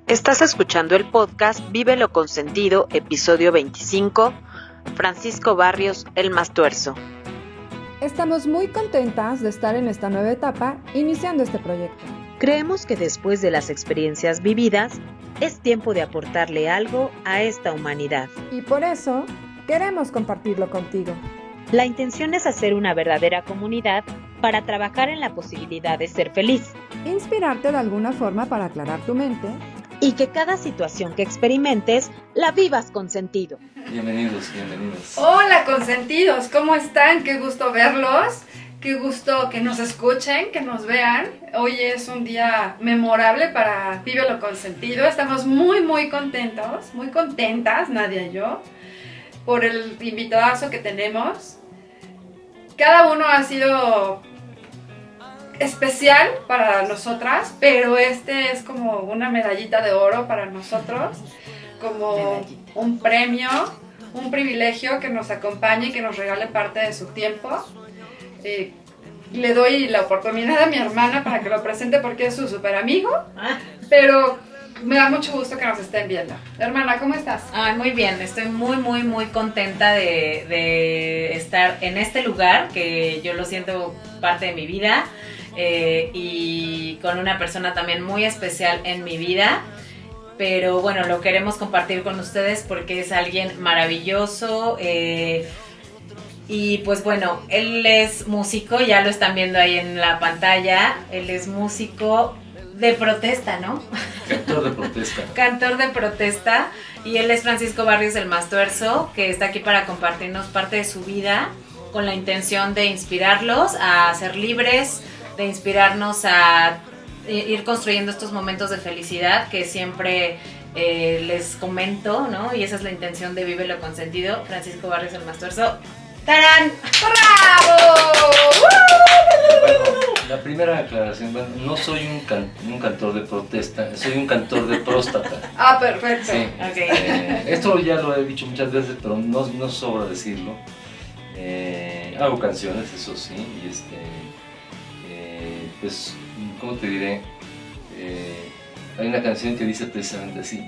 Estás escuchando el podcast Vive lo Consentido, episodio 25, Francisco Barrios, el más tuerzo. Estamos muy contentas de estar en esta nueva etapa, iniciando este proyecto. Creemos que después de las experiencias vividas, es tiempo de aportarle algo a esta humanidad. Y por eso, queremos compartirlo contigo. La intención es hacer una verdadera comunidad para trabajar en la posibilidad de ser feliz. Inspirarte de alguna forma para aclarar tu mente. Y que cada situación que experimentes la vivas con sentido. Bienvenidos. Hola consentidos, ¿cómo están? Qué gusto verlos, qué gusto que nos escuchen, que nos vean. Hoy es un día memorable para Vive lo Consentido. Estamos muy contentos, muy contentas, Nadia y yo, por el invitadazo que tenemos. Cada uno ha sido especial para nosotras, pero este es como una medallita de oro para nosotros, como un premio, un privilegio que nos acompañe y que nos regale parte de su tiempo. Le doy la oportunidad a mi hermana para que lo presente porque es su súper amigo, pero me da mucho gusto que nos estén viendo. Hermana, ¿cómo estás? Muy bien, estoy muy contenta de estar en este lugar, que yo lo siento parte de mi vida, y con una persona también muy especial en mi vida. Pero bueno, lo queremos compartir con ustedes porque es alguien maravilloso. Y pues bueno, él es músico, ya lo están viendo ahí en la pantalla. Él es músico de protesta, ¿no? Cantor de protesta. Cantor de protesta. Y él es Francisco Barrios, el más tuerzo, que está aquí para compartirnos parte de su vida con la intención de inspirarlos a ser libres, de inspirarnos a ir construyendo estos momentos de felicidad que siempre les comento, ¿no? Y esa es la intención de Vive lo Consentido. Francisco Barrios, el más tuerzo. ¡Tarán! ¡Bravo! Bueno, la primera aclaración, bueno, no soy un cantor de protesta, soy un cantor de próstata. Perfecto. Sí, Okay. esto ya lo he dicho muchas veces, pero no sobra decirlo. Hago canciones, eso sí, y pues, ¿cómo te diré? Hay una canción que dice precisamente así: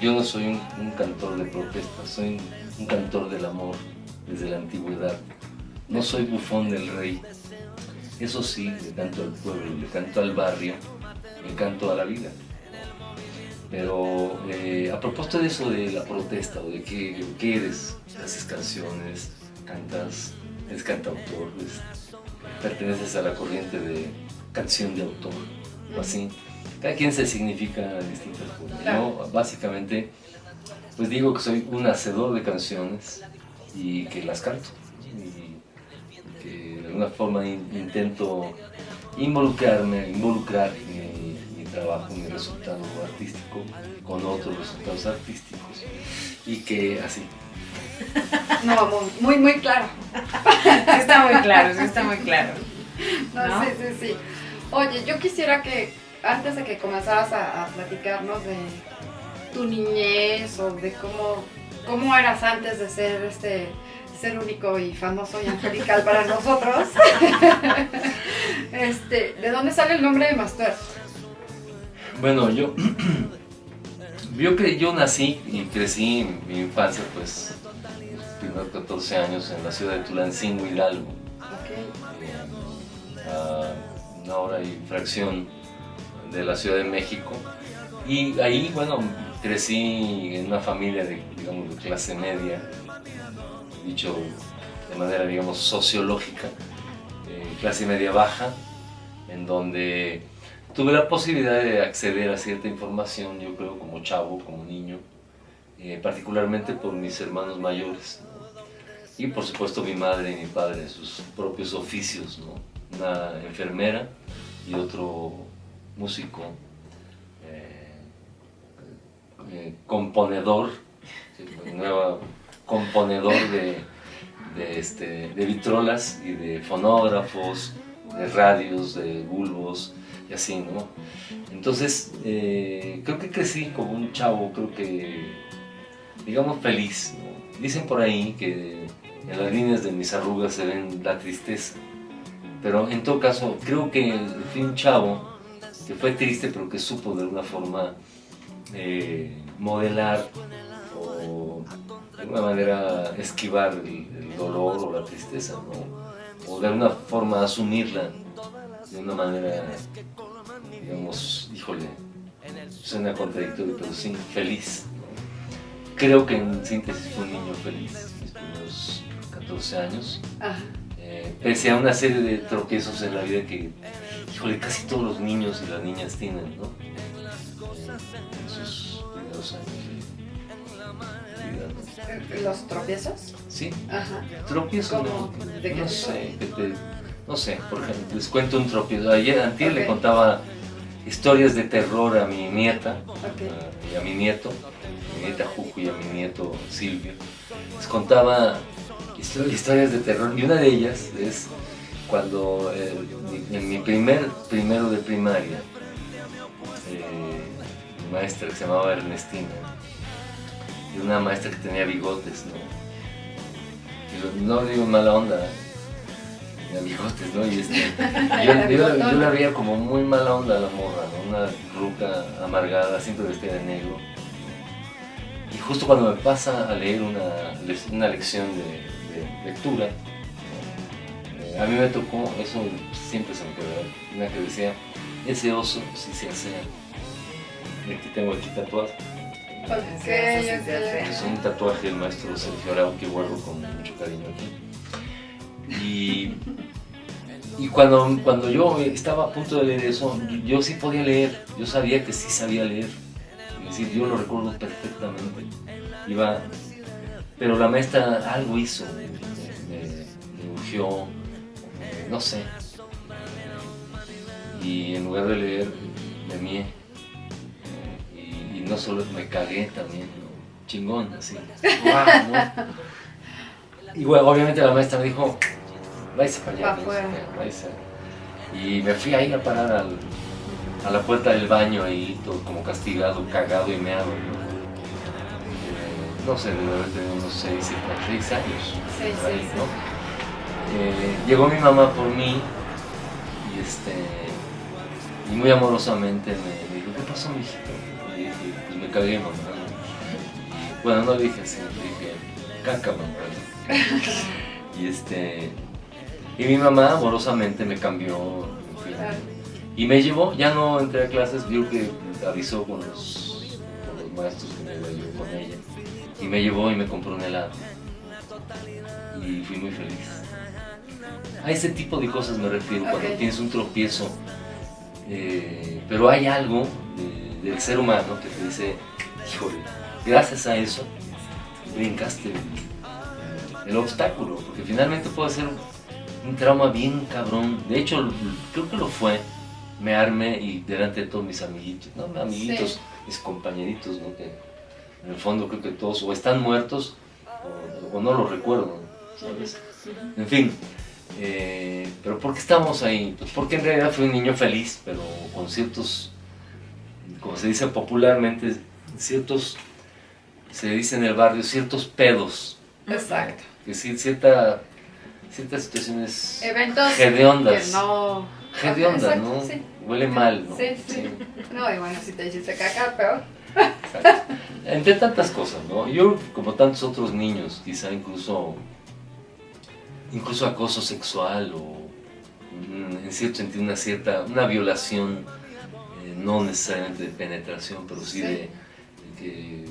yo no soy un cantor de protesta, soy un cantor del amor desde la antigüedad. No soy bufón del rey, eso sí, le canto al pueblo, le canto al barrio, le canto a la vida. Pero a propósito de eso de la protesta, o de qué eres, haces canciones, cantas, eres cantautor, perteneces a la corriente de canción de autor, o así. Cada quien se significa de distintas formas. Yo básicamente pues digo que soy un hacedor de canciones y que las canto, y que de alguna forma intento involucrar mi trabajo, mi resultado artístico con otros resultados artísticos, y que así. No, muy claro. Está muy claro, sí está muy claro. ¿No? Sí. Oye, yo quisiera que antes de que comenzaras a platicarnos de tu niñez o de cómo eras antes de ser único y famoso y angelical para nosotros, ¿de dónde sale el nombre de Más Tuerzo? Bueno, yo nací y crecí en mi infancia, pues, los primeros 14 años en la ciudad de Tulancingo, Hidalgo. A una hora y fracción de la Ciudad de México. Y ahí, bueno, crecí en una familia de clase media, dicho de manera, digamos, sociológica, clase media baja, en donde tuve la posibilidad de acceder a cierta información, yo creo, como chavo, como niño, particularmente por mis hermanos mayores, ¿no? Y por supuesto mi madre y mi padre, sus propios oficios, ¿no? Una enfermera y otro músico, componedor, componedor de vitrolas y de fonógrafos, de radios, de bulbos y así, ¿no? Entonces, creo que crecí como un chavo, creo que, digamos, feliz, ¿no? Dicen por ahí que en las líneas de mis arrugas se ven la tristeza, pero en todo caso, creo que fui un chavo que fue triste, pero que supo de alguna forma modelar o de alguna manera esquivar el dolor o la tristeza, ¿no? O de alguna forma asumirla de una manera, digamos, híjole, suena contradictorio, pero sí, feliz, ¿no? Creo que en síntesis fue un niño feliz, mis primeros 14 años. Pese a una serie de tropiezos en la vida que, híjole, casi todos los niños y las niñas tienen, ¿no? En sus primeros años de vida, ¿no? ¿Los tropiezos? Sí, Ajá. tropiezos, ¿Cómo? ¿De qué no tipo? sé, no sé, por ejemplo, les cuento un tropiezo. Antier le Ok. contaba historias de terror a mi nieta, Ok. y a mi nieto, Juju, y a mi nieto Silvio. Les contaba historias de terror, y una de ellas es cuando en mi primero de primaria, mi maestra que se llamaba Ernestina, y una maestra que tenía bigotes, ¿no? Y no digo mala onda, tenía bigotes, ¿no? Y yo la veía como muy mala onda a la morra, ¿no? Una ruca amargada, siempre vestida de negro. Y justo cuando me pasa a leer una lección de lectura, a mí me tocó, eso siempre se me quedó, una que decía, ese oso sí se asea. Y aquí tengo tatuado. Ok, Es un tatuaje del maestro Sergio Arau que guardo con mucho cariño aquí. Y cuando yo estaba a punto de leer eso, yo sí podía leer, yo sabía que sí sabía leer. Es decir, yo lo recuerdo perfectamente. Pero la maestra algo hizo, me urgió, no sé. Y en lugar de leer, me mié. Y no solo me cagué también, ¿no? Chingón, así. ¡Guau! ¿No? Y bueno, obviamente la maestra me dijo, váyase para allá, váyase. Y me fui ahí a parar a la puerta del baño ahí, todo como castigado, cagado y meado, ¿no? No sé, debe haber tenido unos 6 años. Por ahí, ¿no? Llegó mi mamá por mí y muy amorosamente me dijo, ¿qué pasó, mijito? Y dije, pues me cagué, mamá. Y, bueno, no le dije así, le dije, caca, mamá. Y mi mamá amorosamente me cambió, en fin. Y me llevó, ya no entré a clases, vio que avisó con los maestros que me iba yo con ella. Y me llevó y me compró un helado. Y fui muy feliz. A ese tipo de cosas me refiero, cuando tienes un tropiezo. Pero hay algo del ser humano que te dice, híjole, gracias a eso brincaste el obstáculo, porque finalmente puede ser un trauma bien cabrón. De hecho, creo que lo fue, me armé y delante de todos mis amiguitos, no amiguitos, mis compañeritos, ¿no? Que en el fondo creo que todos o están muertos o no los recuerdo, ¿sabes? En fin. Pero ¿por qué estamos ahí? Pues porque en realidad fui un niño feliz, pero con ciertos, como se dice popularmente, se dice en el barrio, ciertos pedos. Exacto. Es decir, ciertas situaciones Eventos hediondas. que no... Hediondas, Exacto, ¿no? sí. Huele mal, ¿no? Sí. No, y bueno, si te hiciste caca, peor. Exacto. Entre tantas cosas, ¿no? Yo, como tantos otros niños, quizá incluso acoso sexual o en cierto sentido una violación, no necesariamente de penetración, pero sí de que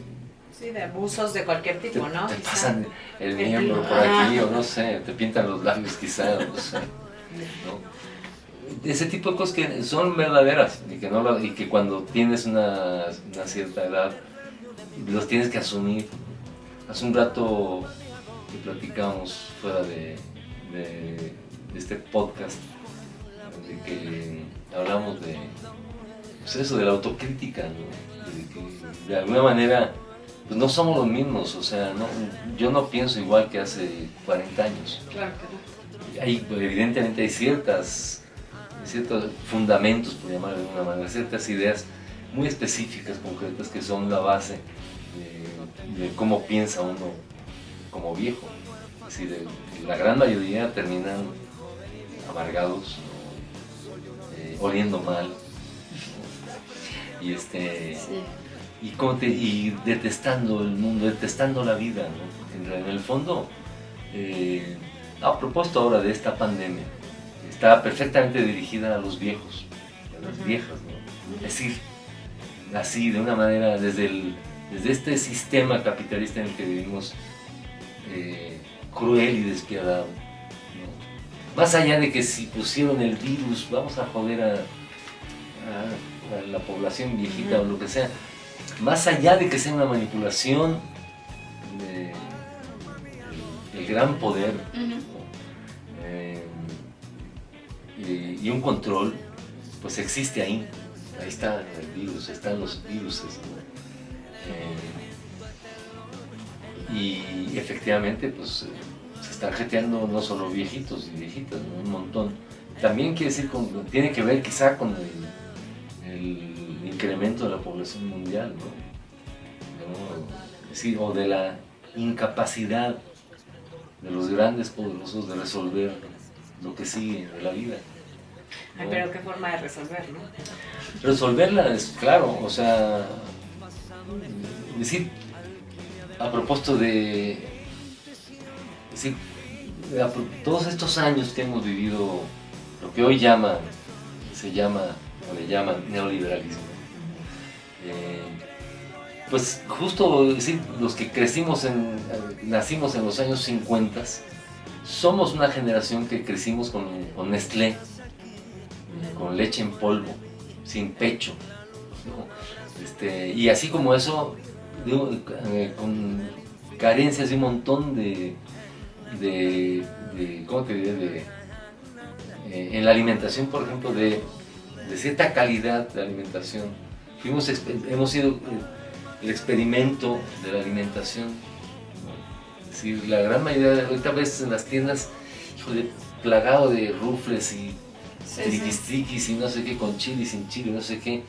sí, de abusos de cualquier tipo, ¿no? te Quizá. pasan el miembro por aquí o no sé, te pintan los labios quizá, no sé, ¿no? Ese tipo de cosas que son verdaderas y que cuando tienes una cierta edad los tienes que asumir. Hace un rato que platicamos fuera de este podcast, de que hablamos de pues eso, de la autocrítica, ¿no? De que de alguna manera pues no somos los mismos, o sea, yo no pienso igual que hace 40 años. Claro que no. Evidentemente hay ciertos fundamentos, por llamarlo de alguna manera, ciertas ideas muy específicas, concretas, que son la base de cómo piensa uno como viejo. Es decir, la gran mayoría terminan amargados, oliendo mal. Y Sí. y detestando el mundo, detestando la vida, ¿no? En el fondo, a propósito ahora de esta pandemia, está perfectamente dirigida a los viejos, a las viejas, ¿no? Es decir, así de una manera, desde este sistema capitalista en el que vivimos, cruel y despiadado, ¿no? Más allá de que si pusieron el virus, vamos a joder a la población viejita o lo que sea, más allá de que sea una manipulación del gran poder, ¿no? Y un control, pues existe ahí está el virus, están los virus, ¿no? Y efectivamente pues se están jeteando no solo viejitos y viejitas, ¿no? Un montón. También quiere decir, tiene que ver quizá con el incremento de la población mundial, ¿no? Sí, o de la incapacidad de los grandes poderosos de resolver lo que sigue de la vida, ¿no? Ay, pero qué forma de resolver, ¿no? Resolverla es claro, o sea, decir, a propósito de, decir, todos estos años que hemos vivido lo que hoy le llaman neoliberalismo, pues justo decir, los que nacimos en los años 50, somos una generación que crecimos con Nestlé, con leche en polvo, sin pecho, ¿no? Y así como eso, con carencias de un montón de ¿cómo te diré? En la alimentación, por ejemplo, de cierta calidad de alimentación. Hemos sido el experimento de la alimentación, ¿no? Es decir, la gran mayoría, ahorita ves en las tiendas, híjole, plagado de rufles y triquis y no sé qué, con chile y sin chile, no sé qué,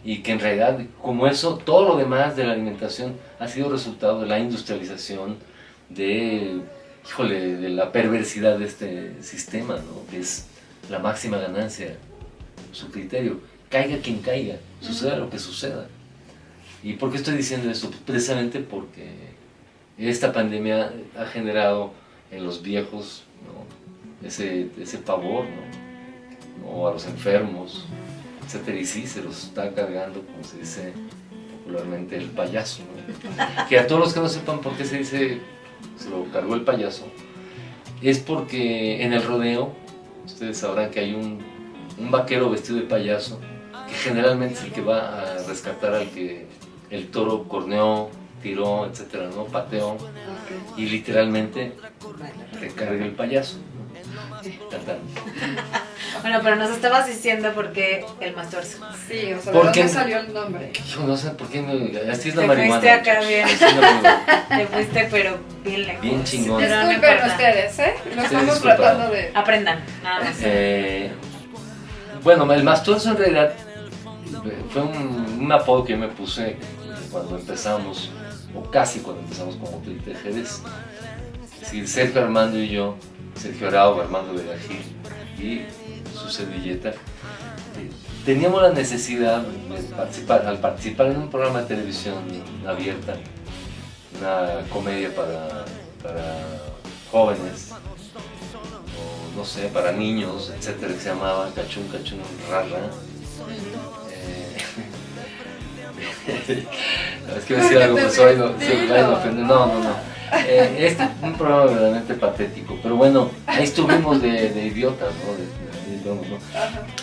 y que en realidad, como eso, todo lo demás de la alimentación ha sido resultado de la industrialización, de la perversidad de este sistema, ¿no? Que es la máxima ganancia, su criterio, caiga quien caiga, suceda lo que suceda. ¿Y por qué estoy diciendo esto? Precisamente porque esta pandemia ha generado en los viejos, ¿no? ese pavor, ¿no? A los enfermos, etcétera, y sí, se los está cargando, como se dice popularmente, el payaso, ¿no? Que a todos los que no sepan por qué se dice se lo cargó el payaso, es porque en el rodeo, ustedes sabrán que hay un vaquero vestido de payaso, que generalmente es el que va a rescatar al que el toro corneó, tiró, etcétera, ¿no? Pateó, y literalmente recarga el payaso, ¿no? Cantando. Bueno, pero nos estabas diciendo por qué el Mastorzo. Sí, o sea, ¿de dónde salió el nombre? Yo no sé por qué, así es la Te marihuana. fuiste acá bien. Así es la marihuana. Te fuiste, pero bien lejos. Bien chingón. Pero no Disculpen importa. ustedes, ¿eh? Lo Ustedes estamos disculpan. tratando de... Aprendan, nada más. Bueno, el Mastorzo en realidad fue un apodo que yo me puse cuando empezamos, o casi cuando empezamos como Tejedez. Es decir, Sergio Armando y yo, Sergio Arau, Armando Veragil y su servilleta, teníamos la necesidad de participar en un programa de televisión abierta, una comedia para jóvenes, o no sé, para niños, etcétera, que se llamaba Cachún Cachún Rara. Es que decir algo, pues hoy no. Es un programa verdaderamente patético, pero bueno, ahí estuvimos de idiotas, ¿no?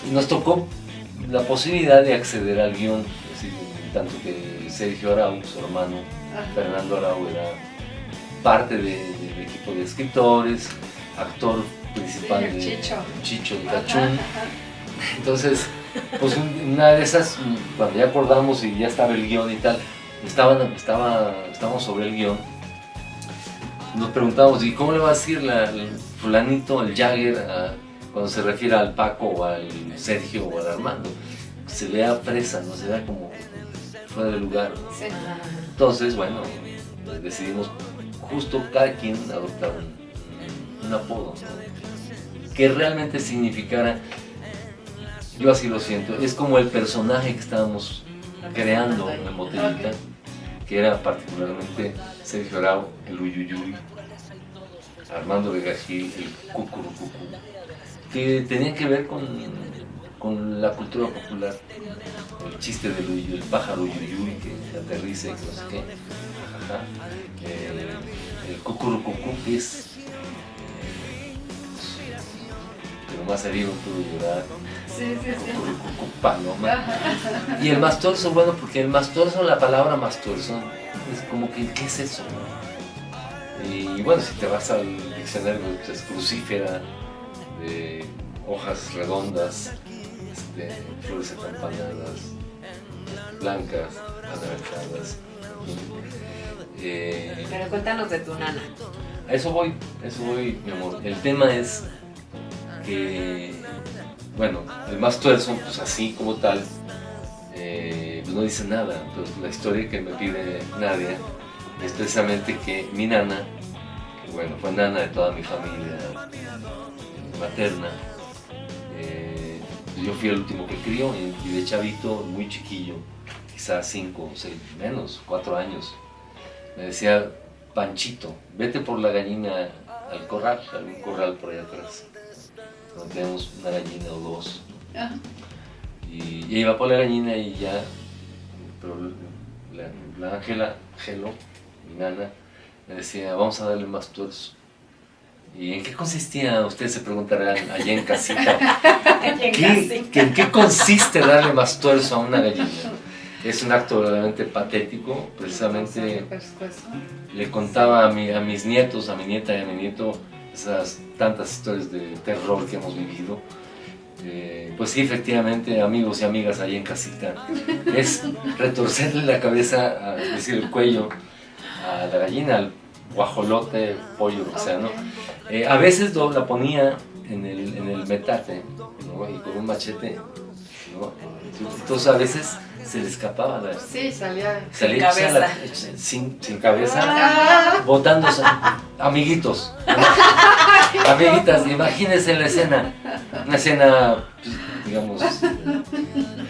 Y nos tocó la posibilidad de acceder al guión, es decir, tanto que Sergio Arau, su hermano Fernando Arau, era parte del equipo de escritores, actor principal de Chicho de Cachún. Entonces, pues una de esas, cuando ya acordamos y ya estaba el guión y tal, estábamos sobre el guión, nos preguntábamos, ¿y cómo le va a decir el fulanito, el Jagger, cuando se refiere al Paco o al Sergio o al Armando? Se vea fresa, no se vea como fuera de lugar. Sí. Entonces, bueno, decidimos justo cada quien adoptar un apodo, ¿no? Que realmente significara, yo así lo siento, es como el personaje que estábamos creando en botellita, que era particularmente Sergio Arau, el Uyuyuy, Armando Vega Gil, el Cucurucucú, que tenían que ver con la cultura popular, el chiste del Uyuyuy, el pájaro Uyuyuy que aterriza y que no sé qué, ajá. El Cucurucucú, que es que nomás se vivo pudo llorar, Sí. Cucurucucú, paloma. Y el mastorzo, bueno, porque el mastorzo, la palabra mastorzo, es como que, ¿qué es eso? Y bueno, si te vas al diccionario, pues, es crucífera, de hojas redondas, flores acampanadas, blancas, anaranjadas. Pero cuéntanos de tu nana. A eso voy, mi amor. El tema es que, bueno, el mastorzo, pues así como tal, pues no dice nada. Entonces, la historia que me pide Nadia es precisamente que mi nana, que bueno, fue nana de toda mi familia materna, yo fui el último que crió y de chavito, muy chiquillo, quizás 5 o 6, menos, 4 años, me decía: Panchito, vete por la gallina al corral, hay un corral por allá atrás, donde tenemos una gallina o dos. Ajá. Y iba por la gallina y ya, pero la Ángela, Gelo, mi nana, me decía: vamos a darle más tuerzo. ¿Y en qué consistía? Ustedes se preguntarán allá en casita. ¿En qué consiste darle más tuerzo a una gallina? Es un acto verdaderamente patético. Precisamente le contaba a mis nietos, a mi nieta y a mi nieto, esas tantas historias de terror que hemos vivido. Pues sí, efectivamente, amigos y amigas ahí en casita, es retorcerle la cabeza, es decir, el cuello a la gallina, al guajolote, pollo, o sea, ¿no? A veces la ponía en el metate, ¿no? Y con un machete, ¿no? Entonces a veces se le escapaba la... Sí, salía sin cabeza. Sin cabeza, botándose. Amiguitos, ¿no? Amiguitas, imagínense la escena, una escena, pues, digamos,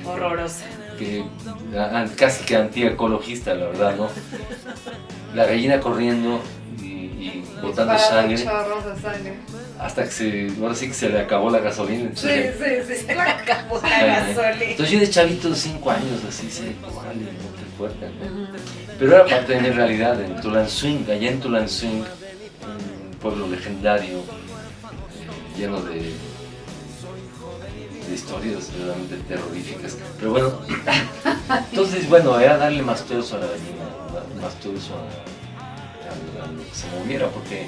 horrorosa, que casi que antiecologista, la verdad, ¿no? La gallina corriendo y botando sangre, chorros de sangre, hasta que ahora sí que se le acabó la gasolina. Entonces, sí. se le acabó la gasolina. Entonces yo de chavito de 5 años, así, vale, no te fuerte, ¿no? Pero era parte de mi realidad, en Tulancingo, allá en Tulancingo, un pueblo legendario, lleno de historias realmente terroríficas. Pero bueno, entonces, bueno, era darle más tuerzo a la gallina, más tuerzo a lo que se moviera, porque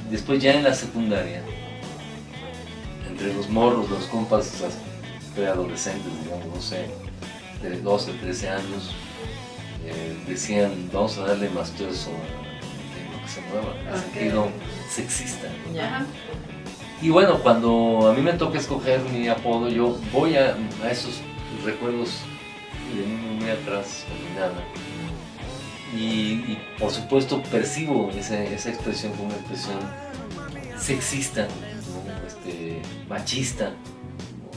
después ya en la secundaria, entre los morros, los compas, las preadolescentes, digamos, no sé, de 12, 13 años, decían: vamos a darle más tuerzo a lo que se mueva, en el sentido sexista. Ya. Y bueno, cuando a mí me toca escoger mi apodo, yo voy a esos recuerdos de muy atrás con mi nana. Y por supuesto percibo esa expresión como una expresión sexista, ¿no? Machista.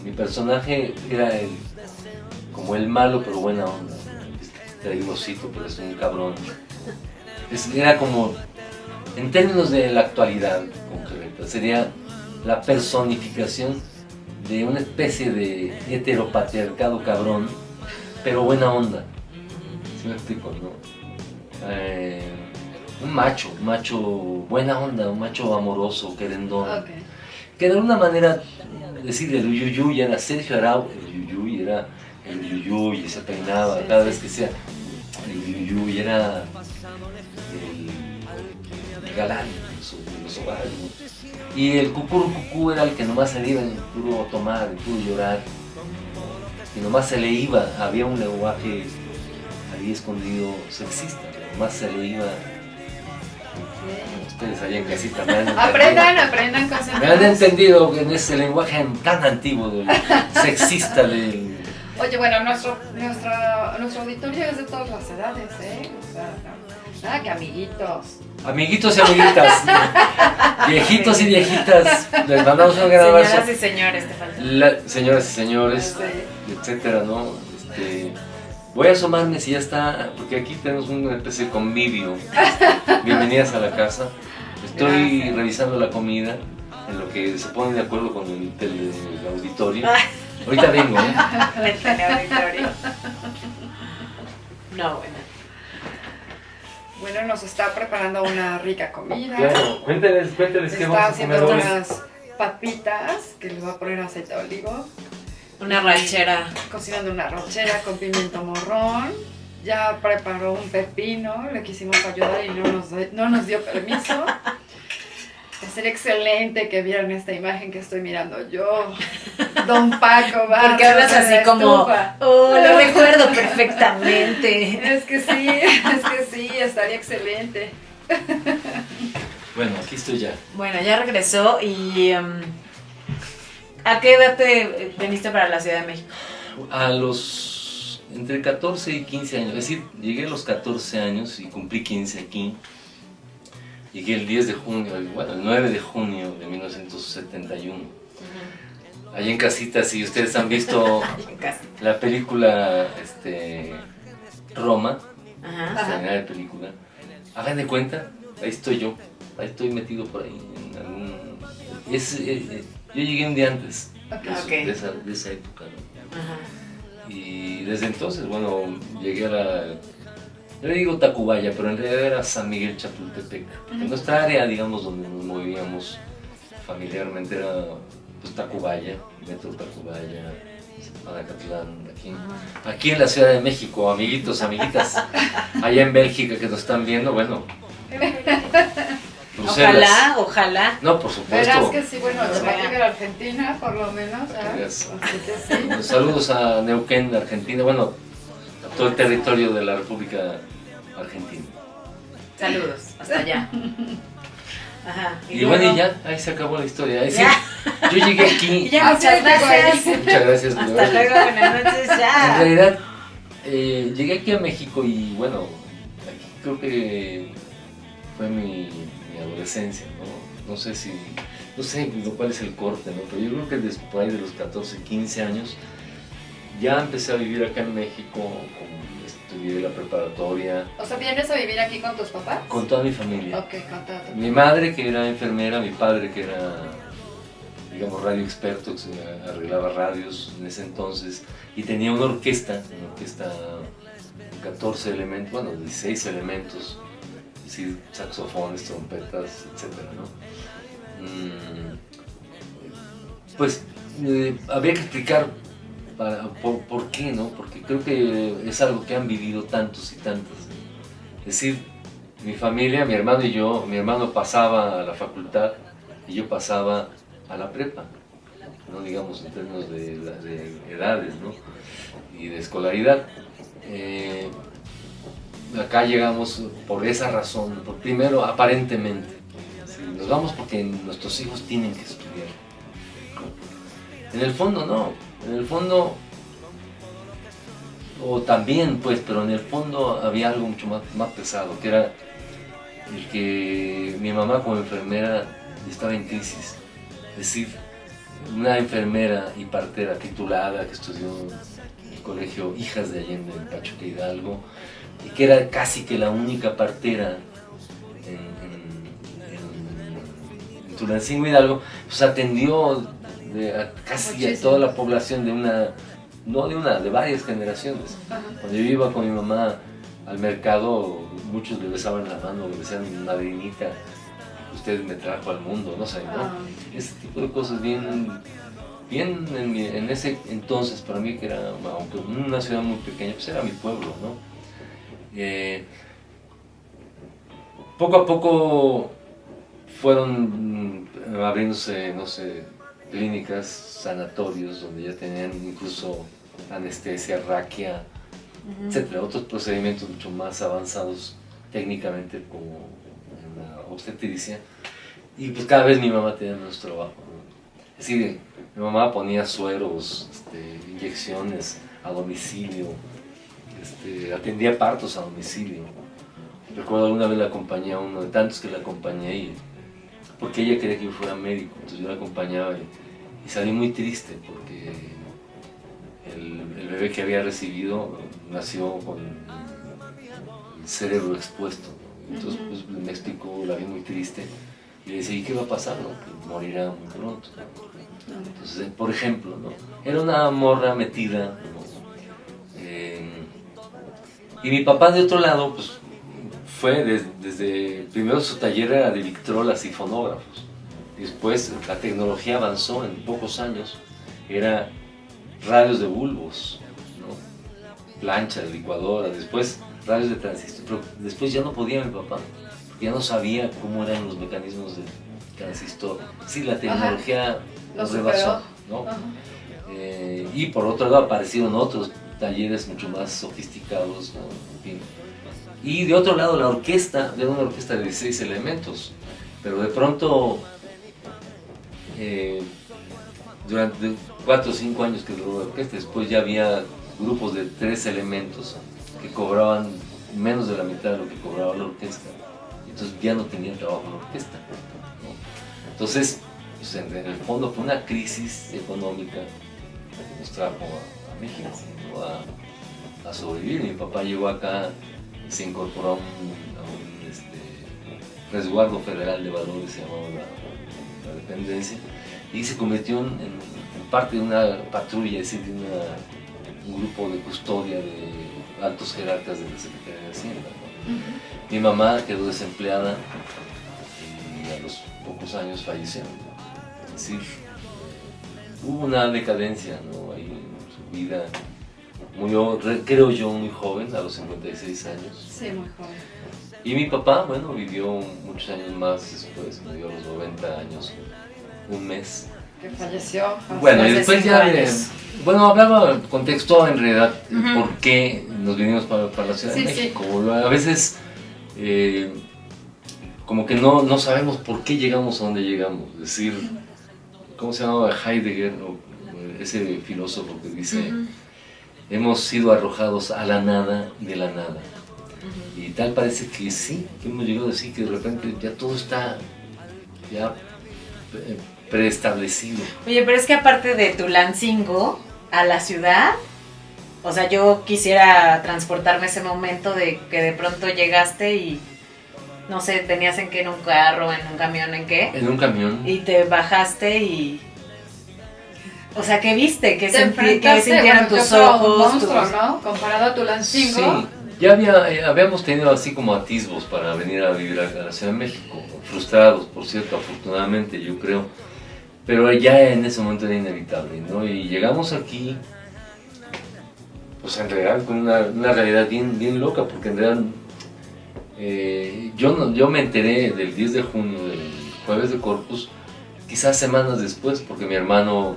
Mi personaje era como el malo pero buena onda, traidorcito, pero es un cabrón. Era como, en términos de la actualidad concreta, sería la personificación de una especie de heteropatriarcado cabrón, pero buena onda. ¿Sí me explico, no? Un macho buena onda, un macho amoroso, querendón. Okay. Que de alguna manera, decir, el Uyuyuy era Sergio Arau, el Uyuyuy era el Uyuyuy, y se peinaba cada vez que sea. El Uyuyuy era el galán de los hogares, ¿no? Y el Cucurucucú era el que nomás se le iba en puro tomar, en puro llorar, y nomás se le iba, había un lenguaje ahí escondido sexista, nomás se le iba. Ustedes allá en casita me han entendido. Aprendan cosas. Me han entendido en ese lenguaje tan antiguo del sexista del... Oye, bueno, nuestro auditorio es de todas las edades, ¿eh? O sea, nada que amiguitos. Amiguitos y amiguitas, viejitos y viejitas, les mandamos un gran abrazo. Señoras y señores, te falta. Señoras y señores, etcétera, ¿no? Voy a asomarme si ya está, porque aquí tenemos una especie de convivio. Bienvenidas a la casa. Estoy revisando la comida, en lo que se ponen de acuerdo con el auditorio. Ahorita vengo, ¿eh? El teleauditorio. No, bueno. Bueno, nos está preparando una rica comida. Claro, cuéntales qué Está vamos a haciendo comer hoy. unas papitas que le voy a poner aceite de olivo. Una ranchera. Cocinando una ranchera con pimiento morrón. Ya preparó un pepino, le quisimos ayudar y no nos dio permiso. Sería excelente que vieran esta imagen que estoy mirando yo. Don Paco Barrios. Porque hablas en la así como, estufa. lo recuerdo perfectamente. Es que sí, estaría excelente. Bueno, aquí estoy ya. Bueno, ya regresó y... ¿a qué edad te viniste para la Ciudad de México? A los entre 14 y 15 años, es decir, llegué a los 14 años y cumplí 15 aquí. Llegué el 10 de junio, bueno, el 9 de junio de 1971. Allí en casita, si ustedes han visto la película Roma, Ajá. extraordinaria de película, hagan de cuenta, ahí estoy yo, ahí estoy metido por ahí. Yo llegué un día antes Ok. de esa época, ¿no? Ajá. Y desde entonces, bueno, llegué a yo le digo Tacubaya, pero en realidad era San Miguel Chapultepec. Porque nuestra área, digamos, donde nos movíamos familiarmente era pues, Tacubaya, Metro Tacubaya, Madacatlán, aquí en la Ciudad de México, amiguitos, amiguitas, allá en Bélgica que nos están viendo, bueno, Bruselas. Ojalá. No, por supuesto. Verás que sí, bueno, se va a llegar a Argentina, por lo menos. Yes. Así que sí. Saludos a Neuquén, Argentina, bueno, a todo el territorio de la República Argentina. Saludos, hasta allá. Ajá. Y bueno, y ya, ahí se acabó la historia. Es decir, yo llegué aquí. Ya, muchas gracias. Muchas gracias. Hasta luego, buenas noches, En ya. realidad, llegué aquí a México y bueno, aquí creo que fue mi adolescencia, ¿no? No sé cuál es el corte, ¿no? Pero yo creo que después de los 14, 15 años, ya empecé a vivir acá en México, estudié la preparatoria. O sea, ¿vienes a vivir aquí con tus papás? Con toda mi familia. Ok, con toda tu Mi madre que era enfermera, mi padre que era, digamos, radio experto, que se arreglaba radios en ese entonces, y tenía una orquesta de 14 elementos, bueno, 16 elementos, es decir, saxofones, trompetas, etcétera, ¿no? Pues habría que explicar por qué, ¿no? Porque creo que es algo que han vivido tantos y tantas. Es decir, mi familia, mi hermano y yo, mi hermano pasaba a la facultad y yo pasaba a la prepa, ¿no? Digamos, en términos de edades, ¿no? Y de escolaridad. Acá llegamos por esa razón, primero aparentemente. ¿Sí? Nos vamos porque nuestros hijos tienen que estudiar. En el fondo no, en el fondo, o también pues, pero en el fondo había algo mucho más pesado, que era el que mi mamá como enfermera estaba en crisis. Es decir, una enfermera y partera titulada que estudió en el colegio Hijas de Allende en Pachuca Hidalgo, y que era casi que la única partera en Tulancingo Hidalgo, pues atendió casi a toda la población de varias generaciones. Cuando yo iba con mi mamá al mercado, muchos le besaban la mano, le decían madrinita, usted me trajo al mundo, no sé, ¿no? Ese tipo de cosas bien en ese entonces para mí, que era, aunque una ciudad muy pequeña, pues era mi pueblo, ¿no? Poco a poco fueron abriéndose, no sé, clínicas, sanatorios, donde ya tenían incluso anestesia, raquia, etcétera, otros procedimientos mucho más avanzados técnicamente, como en la obstetricia, y pues cada vez mi mamá tenía menos trabajo, ¿no? Es decir, mi mamá ponía sueros, inyecciones a domicilio, atendía partos a domicilio. Recuerdo alguna vez la acompañé a uno de tantos que la acompañé, porque ella quería que yo fuera médico, entonces yo la acompañaba y salí muy triste porque el bebé que había recibido nació con el cerebro expuesto, ¿no? Entonces pues, me explicó, la vi muy triste, y le decía, ¿y qué va a pasar? ¿No? Que morirá muy pronto, ¿no? Entonces, por ejemplo, ¿no? Era una morra metida, ¿no? Y mi papá de otro lado, pues fue desde primero su taller era de victrolas y fonógrafos. Después la tecnología avanzó en pocos años, era radios de bulbos, ¿no? Planchas, licuadoras, después radios de transistor, pero después ya no podía mi papá, porque ya no sabía cómo eran los mecanismos del transistor. Sí, la tecnología lo nos rebasó, ¿no? Y por otro lado aparecieron otros talleres mucho más sofisticados, ¿no? En fin. Y de otro lado la orquesta, era una orquesta de 16 elementos, pero de pronto durante 4 o 5 años que duró la orquesta, después ya había grupos de 3 elementos que cobraban menos de la mitad de lo que cobraba la orquesta, entonces ya no tenían trabajo la orquesta, ¿no? Entonces, pues en el fondo fue una crisis económica que nos trajo a México, ¿no? a sobrevivir. Mi papá llegó acá, se incorporó a un resguardo federal de valores, se llamaba la dependencia, y se convirtió en parte de una patrulla, es decir, de un grupo de custodia de altos jerarcas de la Secretaría de Hacienda, ¿no? Mi mamá quedó desempleada y a los pocos años falleció, ¿no? Es decir, hubo una decadencia, ¿no? Ahí en su vida, creo yo, muy joven, a los 56 años. Sí, muy joven. Y mi papá, bueno, vivió muchos años más después, vivió a los 90 años, un mes. Que falleció. Bueno, y después ya, hablaba contexto en realidad, por qué nos vinimos para la Ciudad de México. Sí. A veces, como que no sabemos por qué llegamos a donde llegamos. Es decir, ¿cómo se llamaba Heidegger, ese filósofo que dice, hemos sido arrojados a la nada de la nada? Y tal parece que sí, que hemos llegado a decir que de repente ya todo está ya preestablecido. Oye, pero es que aparte de Tulancingo a la ciudad, o sea, yo quisiera transportarme ese momento de que de pronto llegaste y, no sé, tenías en qué, en un carro, en un camión, ¿en qué? En un camión. Y te bajaste y... O sea, ¿qué viste? ¿Qué sintieron tus ojos? Un monstruo, ¿no? Comparado a Tulancingo. Sí, ya habíamos tenido así como atisbos para venir a vivir a la Ciudad de México, frustrados, por cierto, afortunadamente, yo creo, pero ya en ese momento era inevitable, ¿no? Y llegamos aquí, pues en realidad con una realidad bien loca, porque en realidad yo me enteré del 10 de junio, del jueves de Corpus, quizás semanas después, porque mi hermano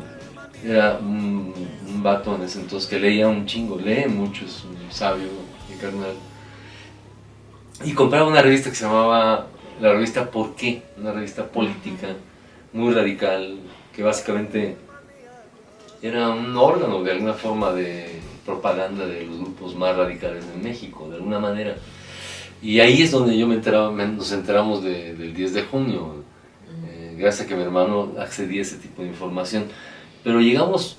era un vato en ese entonces que leía un chingo, lee mucho, es un sabio, mi carnal, y compraba una revista que se llamaba la revista ¿Por qué? Una revista política muy radical, que básicamente era un órgano de alguna forma de propaganda de los grupos más radicales de México, de alguna manera. Y ahí es donde nos enteramos del 10 de junio, gracias a que mi hermano accedía a ese tipo de información. Pero llegamos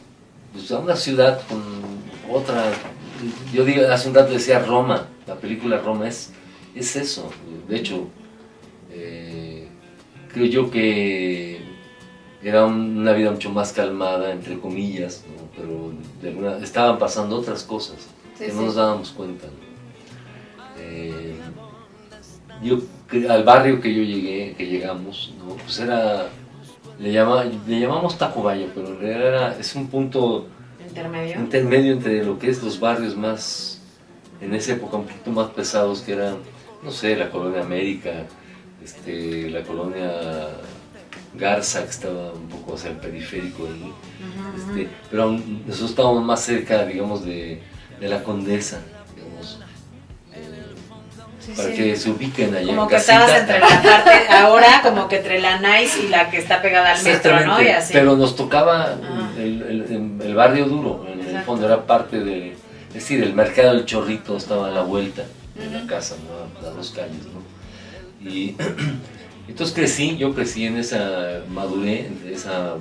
pues, a una ciudad con otra, yo digo, hace un rato decía Roma, la película Roma es eso. De hecho, creo yo que era una vida mucho más calmada, entre comillas, ¿no? Pero estaban pasando otras cosas que no nos dábamos cuenta, ¿no? Al barrio que llegamos, ¿no? Pues le llamamos Tacubaya, pero en realidad es un punto intermedio entre lo que es los barrios más, en esa época un poquito más pesados, que eran, no sé, la colonia América, la colonia Garza, que estaba un poco hacia el periférico ahí, pero nosotros estábamos más cerca, digamos, de la Condesa, digamos, para que se ubiquen allá. Como que estabas entre la parte, ahora como que entre la Nice y la que está pegada al metro, ¿no? Y así. Pero nos tocaba el barrio duro, en el fondo era parte del, es decir, el mercado del Chorrito estaba a la vuelta de la casa, ¿no? A 2 calles, ¿no? Y entonces yo crecí en esa, maduré en esa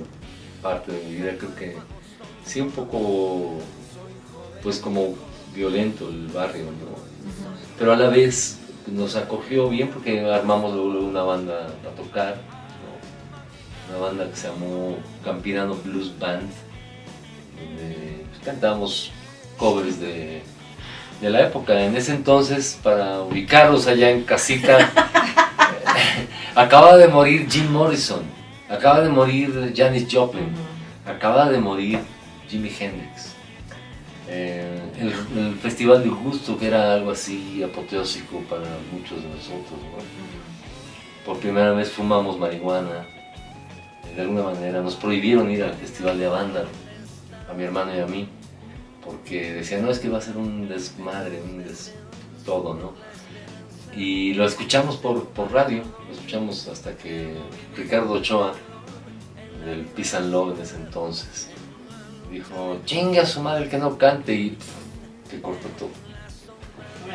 parte de mi vida, creo que sí un poco, pues como violento el barrio, ¿no? Pero a la vez nos acogió bien porque armamos luego una banda a tocar, ¿no? Una banda que se llamó Campirano Blues Band, donde pues, cantábamos covers de la época. En ese entonces, para ubicarlos allá en casita, acaba de morir Jim Morrison, acaba de morir Janis Joplin, acaba de morir Jimi Hendrix. El Festival de Gusto, que era algo así apoteósico para muchos de nosotros, ¿no? Por primera vez fumamos marihuana, de alguna manera nos prohibieron ir al Festival de Avándaro, a mi hermano y a mí, porque decían, no, es que va a ser un desmadre, todo, ¿no? Y lo escuchamos por radio, lo escuchamos hasta que Ricardo Ochoa, del Peace and Love en ese entonces, dijo, chinga su madre el que no cante, y que cortó todo.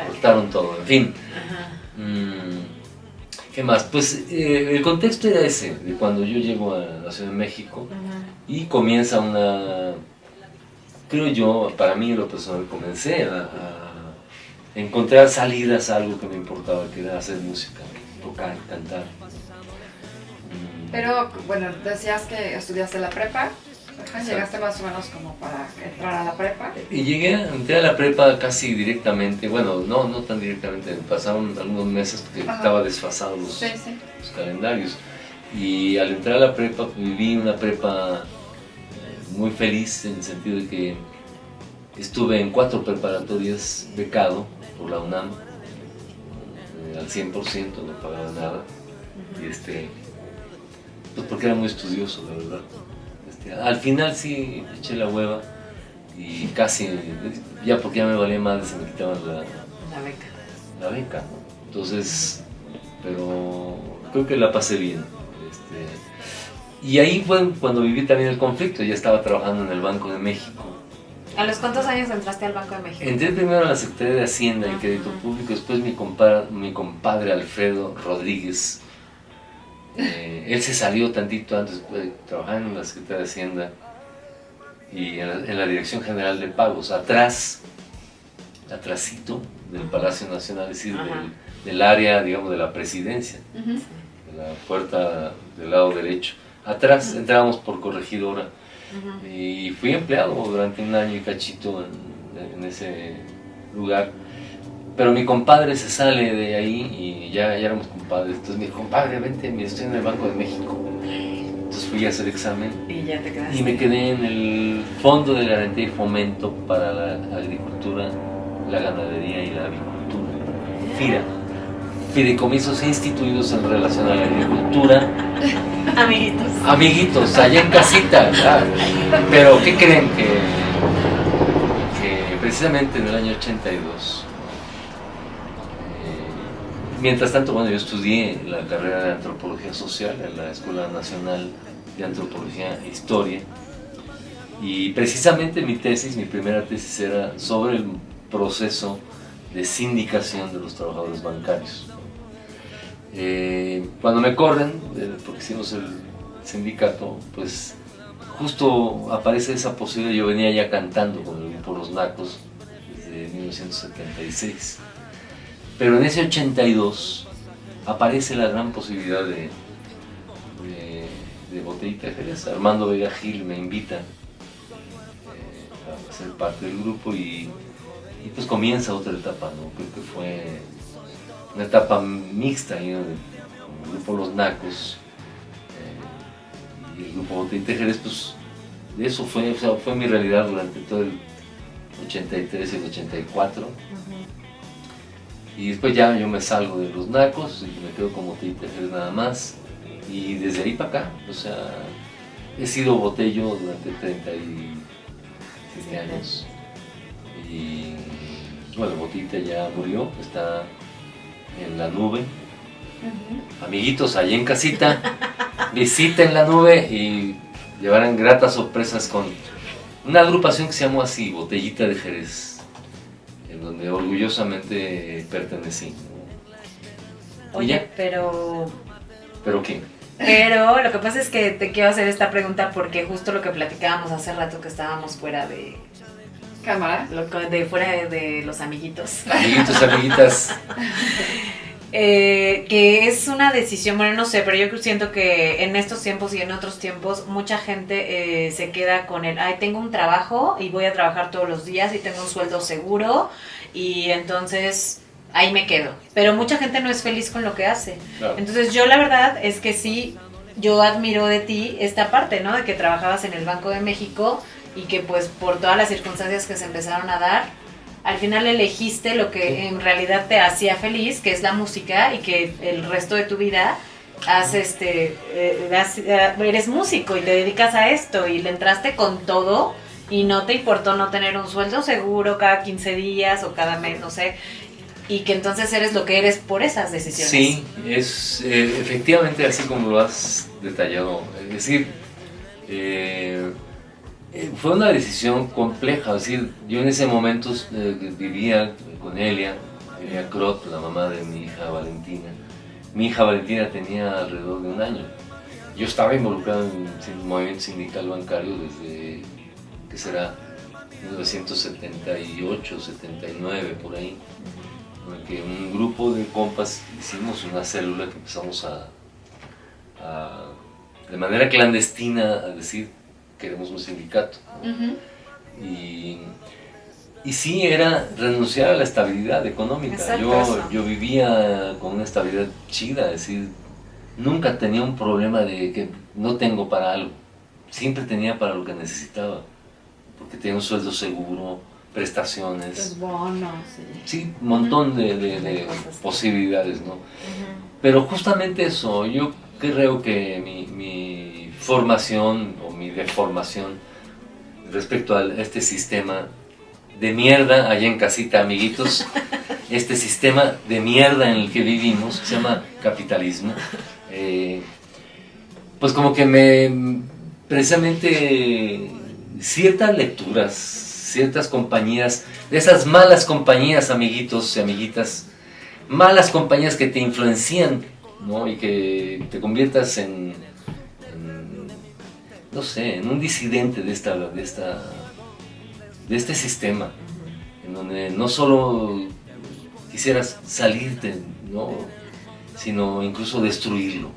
Cortaron todo, en fin. ¿Qué más? Pues el contexto era ese, de cuando yo llego a la Ciudad de México y comienza una, creo yo, para mí en lo personal, comencé a encontrar salidas a algo que me importaba, que era hacer música, tocar, cantar. Pero, bueno, decías que estudiaste la prepa. Llegaste más o menos como para entrar a la prepa. Y entré a la prepa casi directamente, bueno, no tan directamente, pasaron algunos meses porque estaba desfasado los calendarios. Y al entrar a la prepa, viví una prepa muy feliz en el sentido de que estuve en 4 preparatorias becado por la UNAM, al 100%, no pagaba nada. Y pues porque era muy estudioso, la verdad. Al final sí eché la hueva y casi, ya porque ya me valía madre, se me quitaban la beca, ¿no? Entonces, pero creo que la pasé bien. Y ahí fue cuando viví también el conflicto, ya estaba trabajando en el Banco de México. ¿A los cuántos años entraste al Banco de México? Entré primero a la Secretaría de Hacienda y Crédito Público, después mi compadre Alfredo Rodríguez. Él se salió tantito antes de trabajar en la Secretaría de Hacienda y en la Dirección General de Pagos, atrásito del Palacio Nacional, es decir, del área, digamos, de la presidencia, de la puerta del lado derecho. Atrás entrábamos por corregidora y fui empleado durante 1 año y cachito en ese lugar. Pero mi compadre se sale de ahí y ya éramos compadres. Entonces me dijo, compadre, vente, estoy en el Banco de México. Entonces fui a hacer examen. Y ya te quedaste. Y me quedé en el Fondo de Garantía y Fomento para la Agricultura, la Ganadería y la Avicultura. FIRA. Fideicomisos instituidos en relación a la agricultura. Amiguitos, allá en casita. ¿Verdad? Pero ¿qué creen? Que precisamente en el año 82... Mientras tanto, bueno, yo estudié la carrera de Antropología Social en la Escuela Nacional de Antropología e Historia y precisamente mi primera tesis era sobre el proceso de sindicación de los trabajadores bancarios. Cuando me corren, porque hicimos el sindicato, pues justo aparece esa posibilidad. Yo venía ya cantando con el grupo Los Nacos desde 1976. Pero en ese 82 aparece la gran posibilidad de Botellita de Jerez. Armando Vega Gil me invita a ser parte del grupo y pues comienza otra etapa, ¿no? Creo que fue una etapa mixta, ¿no? Con el grupo Los Nacos y el grupo Botellita de Jerez, pues de eso fue mi realidad durante todo el 83 y el 84. Y después ya yo me salgo de Los Nacos y me quedo como Botellita de Jerez nada más. Y desde ahí para acá, o sea, he sido botello durante 37 años. Y bueno, Botellita ya murió, está en La Nube. Amiguitos, allá en casita, visiten La Nube y llevarán gratas sorpresas con una agrupación que se llamó así, Botellita de Jerez, en donde orgullosamente pertenecí. Oye, pero... ¿Pero qué? Pero lo que pasa es que te quiero hacer esta pregunta porque justo lo que platicábamos hace rato que estábamos fuera de Cámara. fuera de los amiguitos. Amiguitos, amiguitas. Que es una decisión, bueno, no sé, pero yo siento que en estos tiempos y en otros tiempos mucha gente se queda con el, ay, tengo un trabajo y voy a trabajar todos los días y tengo un sueldo seguro y entonces ahí me quedo. Pero mucha gente no es feliz con lo que hace. Claro. Entonces yo la verdad es que sí, yo admiro de ti esta parte, ¿no? De que trabajabas en el Banco de México y que pues por todas las circunstancias que se empezaron a dar, al final elegiste lo que en realidad te hacía feliz, que es la música, y que el resto de tu vida eres músico y te dedicas a esto y le entraste con todo y no te importó no tener un sueldo seguro cada 15 días o cada mes, no sé, y que entonces eres lo que eres por esas decisiones. Sí, es efectivamente así como lo has detallado. Es decir, fue una decisión compleja. Es decir, yo en ese momento vivía con Elia Crot, la mamá de mi hija Valentina. Mi hija Valentina tenía alrededor de 1 año. Yo estaba involucrado en el movimiento sindical bancario desde, ¿qué será? 1978, 79, por ahí. En el que un grupo de compas hicimos una célula que empezamos de manera clandestina a decir, queremos un sindicato, ¿no? Uh-huh. Y sí, era renunciar a la estabilidad económica. Exacto, Yo vivía con una estabilidad chida, es decir, nunca tenía un problema de que no tengo para algo, siempre tenía para lo que necesitaba, porque tenía un sueldo seguro, prestaciones, Pues bonos, sí, un montón de cosas. posibilidades, ¿no? Uh-huh. Pero justamente eso, yo creo que mi formación o mi deformación respecto a este sistema de mierda, allá en casita, amiguitos, este sistema de mierda en el que vivimos, que se llama capitalismo, pues como que precisamente ciertas lecturas, ciertas compañías, de esas malas compañías, amiguitos y amiguitas, malas compañías que te influencian, ¿no? Y que te conviertas en no sé, en un disidente de este sistema, en donde no solo quisieras salirte, ¿no? Sino incluso destruirlo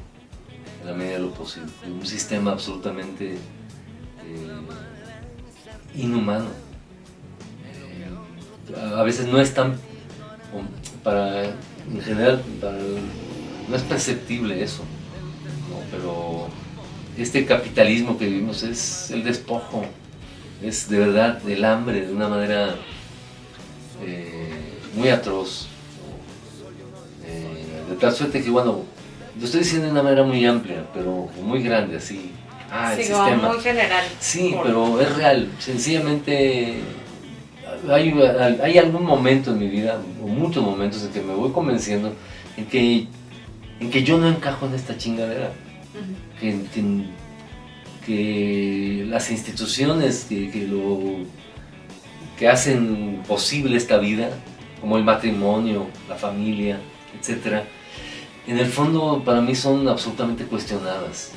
en la medida de lo posible. Un sistema absolutamente inhumano. A veces no es tan, en general, no es perceptible eso, ¿no? Pero este capitalismo que vivimos es el despojo, es de verdad el hambre de una manera muy atroz, de tal suerte que, bueno, lo estoy diciendo de una manera muy amplia, pero muy grande, así. El sistema. Muy general. Sí, pero es real, sencillamente hay algún momento en mi vida, o muchos momentos en que me voy convenciendo en que yo no encajo en esta chingadera. Que las instituciones que hacen posible esta vida, como el matrimonio, la familia, etc., en el fondo para mí son absolutamente cuestionadas.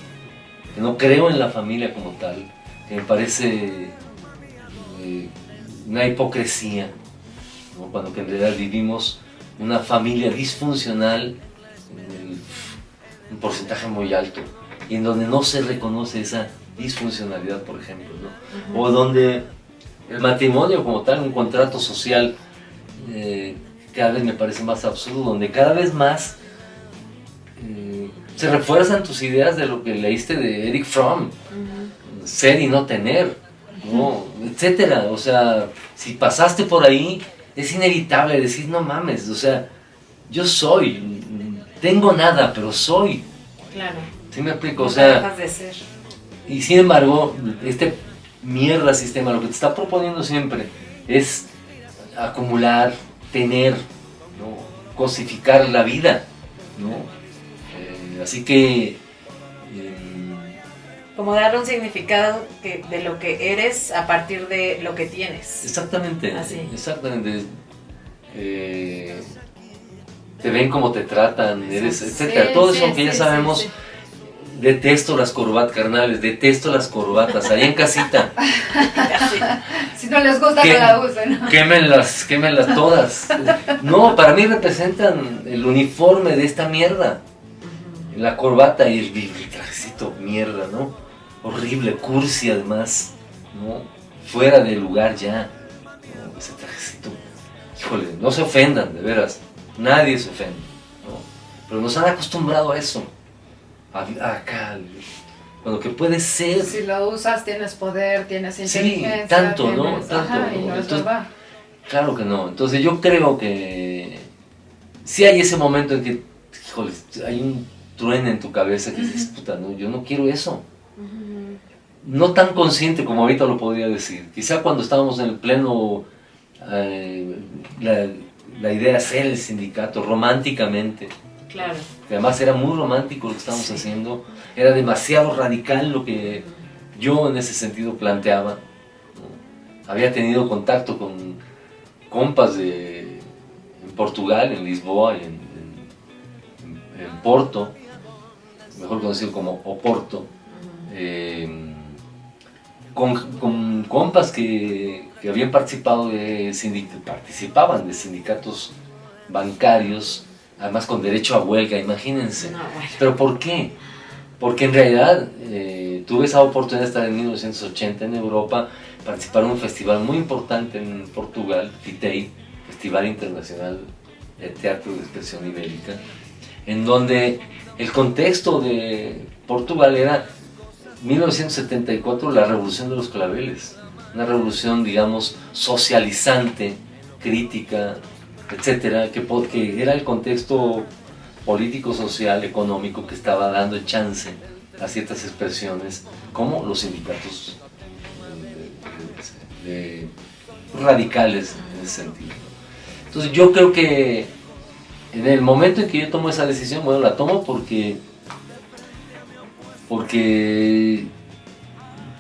Que no creo en la familia como tal, que me parece una hipocresía, ¿no? Cuando que en realidad vivimos una familia disfuncional en un porcentaje muy alto, y en donde no se reconoce esa disfuncionalidad, por ejemplo, ¿no? Uh-huh. O donde el matrimonio como tal, un contrato social, cada vez me parece más absurdo, donde cada vez más se refuerzan tus ideas de lo que leíste de Eric Fromm, uh-huh. Ser y no tener, ¿no? Etcétera. O sea, si pasaste por ahí, es inevitable decir, no mames, o sea, yo soy, tengo nada, pero soy. Claro. ¿Sí me explico? O sea, dejas de ser. Y sin embargo, este mierda sistema lo que te está proponiendo siempre es acumular, tener, ¿no? Cosificar la vida, ¿no? Así que como darle un significado de lo que eres a partir de lo que tienes. Exactamente. Así. Exactamente. Te ven como te tratan, eres, etcétera. Sí, todo sí, eso que ya sí, sabemos. Sí. detesto las corbatas, carnales, detesto las corbatas, allá en casita. Si no les gusta, no la usen. Quémenlas todas. No, para mí representan el uniforme de esta mierda. La corbata y el trajecito, mierda, ¿no? Horrible, cursi además, ¿no? Fuera de lugar ya, ¿no? Ese trajecito. Híjole, no se ofendan, de veras. Nadie se ofende, ¿no? Pero nos han acostumbrado a eso. Acá, cuando que puede ser. Si lo usas, tienes poder, tienes inteligencia. Sí, tanto, ¿no? Tanto. Ajá, y no es verdad. Claro que no. Entonces yo creo que sí hay ese momento en que, híjole, hay un truene en tu cabeza que dices, puta, no, yo no quiero eso. No tan consciente como ahorita lo podría decir. Quizá cuando estábamos en el pleno, la idea de hacer el sindicato románticamente. Claro. Que además era muy romántico lo que estábamos haciendo, era demasiado radical lo que yo en ese sentido planteaba, ¿no? Había tenido contacto con compas en Portugal, en Lisboa y en Porto, mejor conocido como Oporto, con compas que habían participado participaban de sindicatos bancarios, además con derecho a huelga, imagínense. No, bueno. ¿Pero por qué? Porque en realidad tuve esa oportunidad de estar en 1980 en Europa, participar en un festival muy importante en Portugal, FITEI, Festival Internacional de Teatro de Expresión Ibérica, en donde el contexto de Portugal era 1974, la revolución de los claveles, una revolución, digamos, socializante, crítica, etcétera, que era el contexto político, social, económico que estaba dando chance a ciertas expresiones como los sindicatos radicales en ese sentido. Entonces yo creo que en el momento en que yo tomo esa decisión, bueno, la tomo porque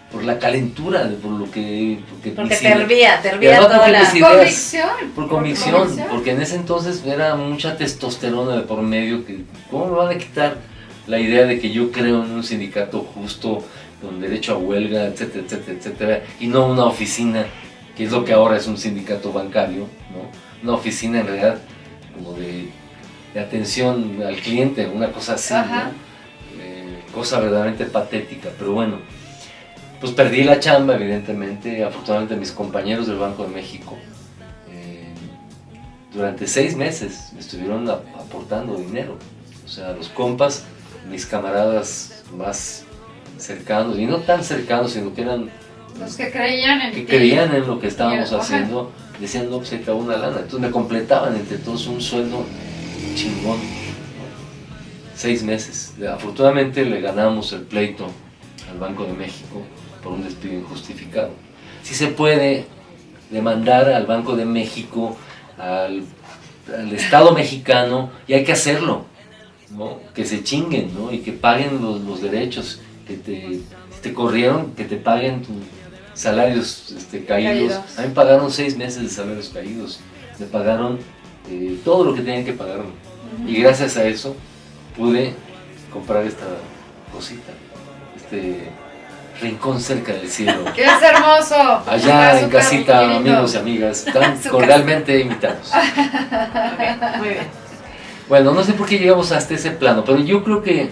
por la calentura, porque te hervía toda la convicción. Por convicción, porque en ese entonces era mucha testosterona de por medio, que ¿cómo me van a quitar la idea de que yo creo en un sindicato justo, con derecho a huelga, etcétera, etcétera, etcétera, y no una oficina, que es lo que ahora es un sindicato bancario, ¿no? Una oficina en realidad como de atención al cliente, una cosa así, ¿no? Cosa verdaderamente patética, pero bueno, pues perdí la chamba, evidentemente. Afortunadamente mis compañeros del Banco de México durante 6 meses me estuvieron aportando dinero, o sea, los compas, mis camaradas más cercanos, y no tan cercanos, sino que eran los que creían en lo que estábamos haciendo, decían, no, pues se acabó una lana, entonces me completaban entre todos un sueldo chingón. 6 meses. Afortunadamente le ganamos el pleito al Banco de México por un despido injustificado. Sí se puede demandar al Banco de México, al Estado mexicano, y hay que hacerlo, ¿no? Que se chinguen, ¿no? Y que paguen los derechos, si te corrieron, que te paguen tus salarios caídos. A mí me pagaron 6 meses de salarios caídos, me pagaron todo lo que tenían que pagarme, y gracias a eso pude comprar esta cosita, este rincón cerca del cielo. ¡Qué es hermoso! Allá en casita, amigos y amigas, están cordialmente invitados. Okay, muy bien. Bueno, no sé por qué llegamos hasta ese plano, pero yo creo que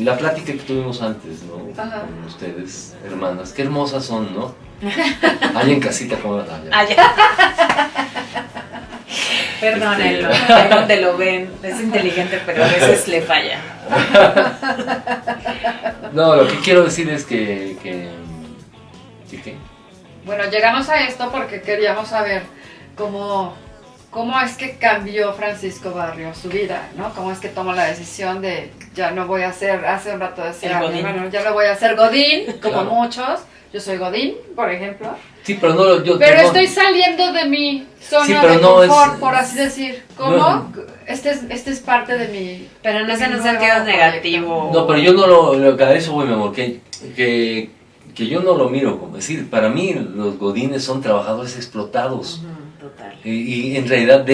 la plática que tuvimos antes, ¿no? Con ustedes, hermanas, qué hermosas son, ¿no? Allá en casita, como allá. Perdónenlo, ahí donde lo ven, es inteligente, pero a veces le falla. No, lo que quiero decir es que bueno, llegamos a esto porque queríamos saber cómo es que cambió Francisco Barrios su vida, ¿no? Cómo es que tomó la decisión de ya no voy a ser, hace un rato decía mi hermano, ya no voy a ser Godín, como claro. Muchos. Yo soy Godín, por ejemplo. Sí, pero no, pero estoy saliendo de mi zona de confort, por así decir. ¿Cómo? No. Este es parte de mi... Pero no es en un sentido negativo. No, pero yo no a eso voy, mi amor, que yo no lo miro como decir. Para mí los godines son trabajadores explotados. Total. Y en realidad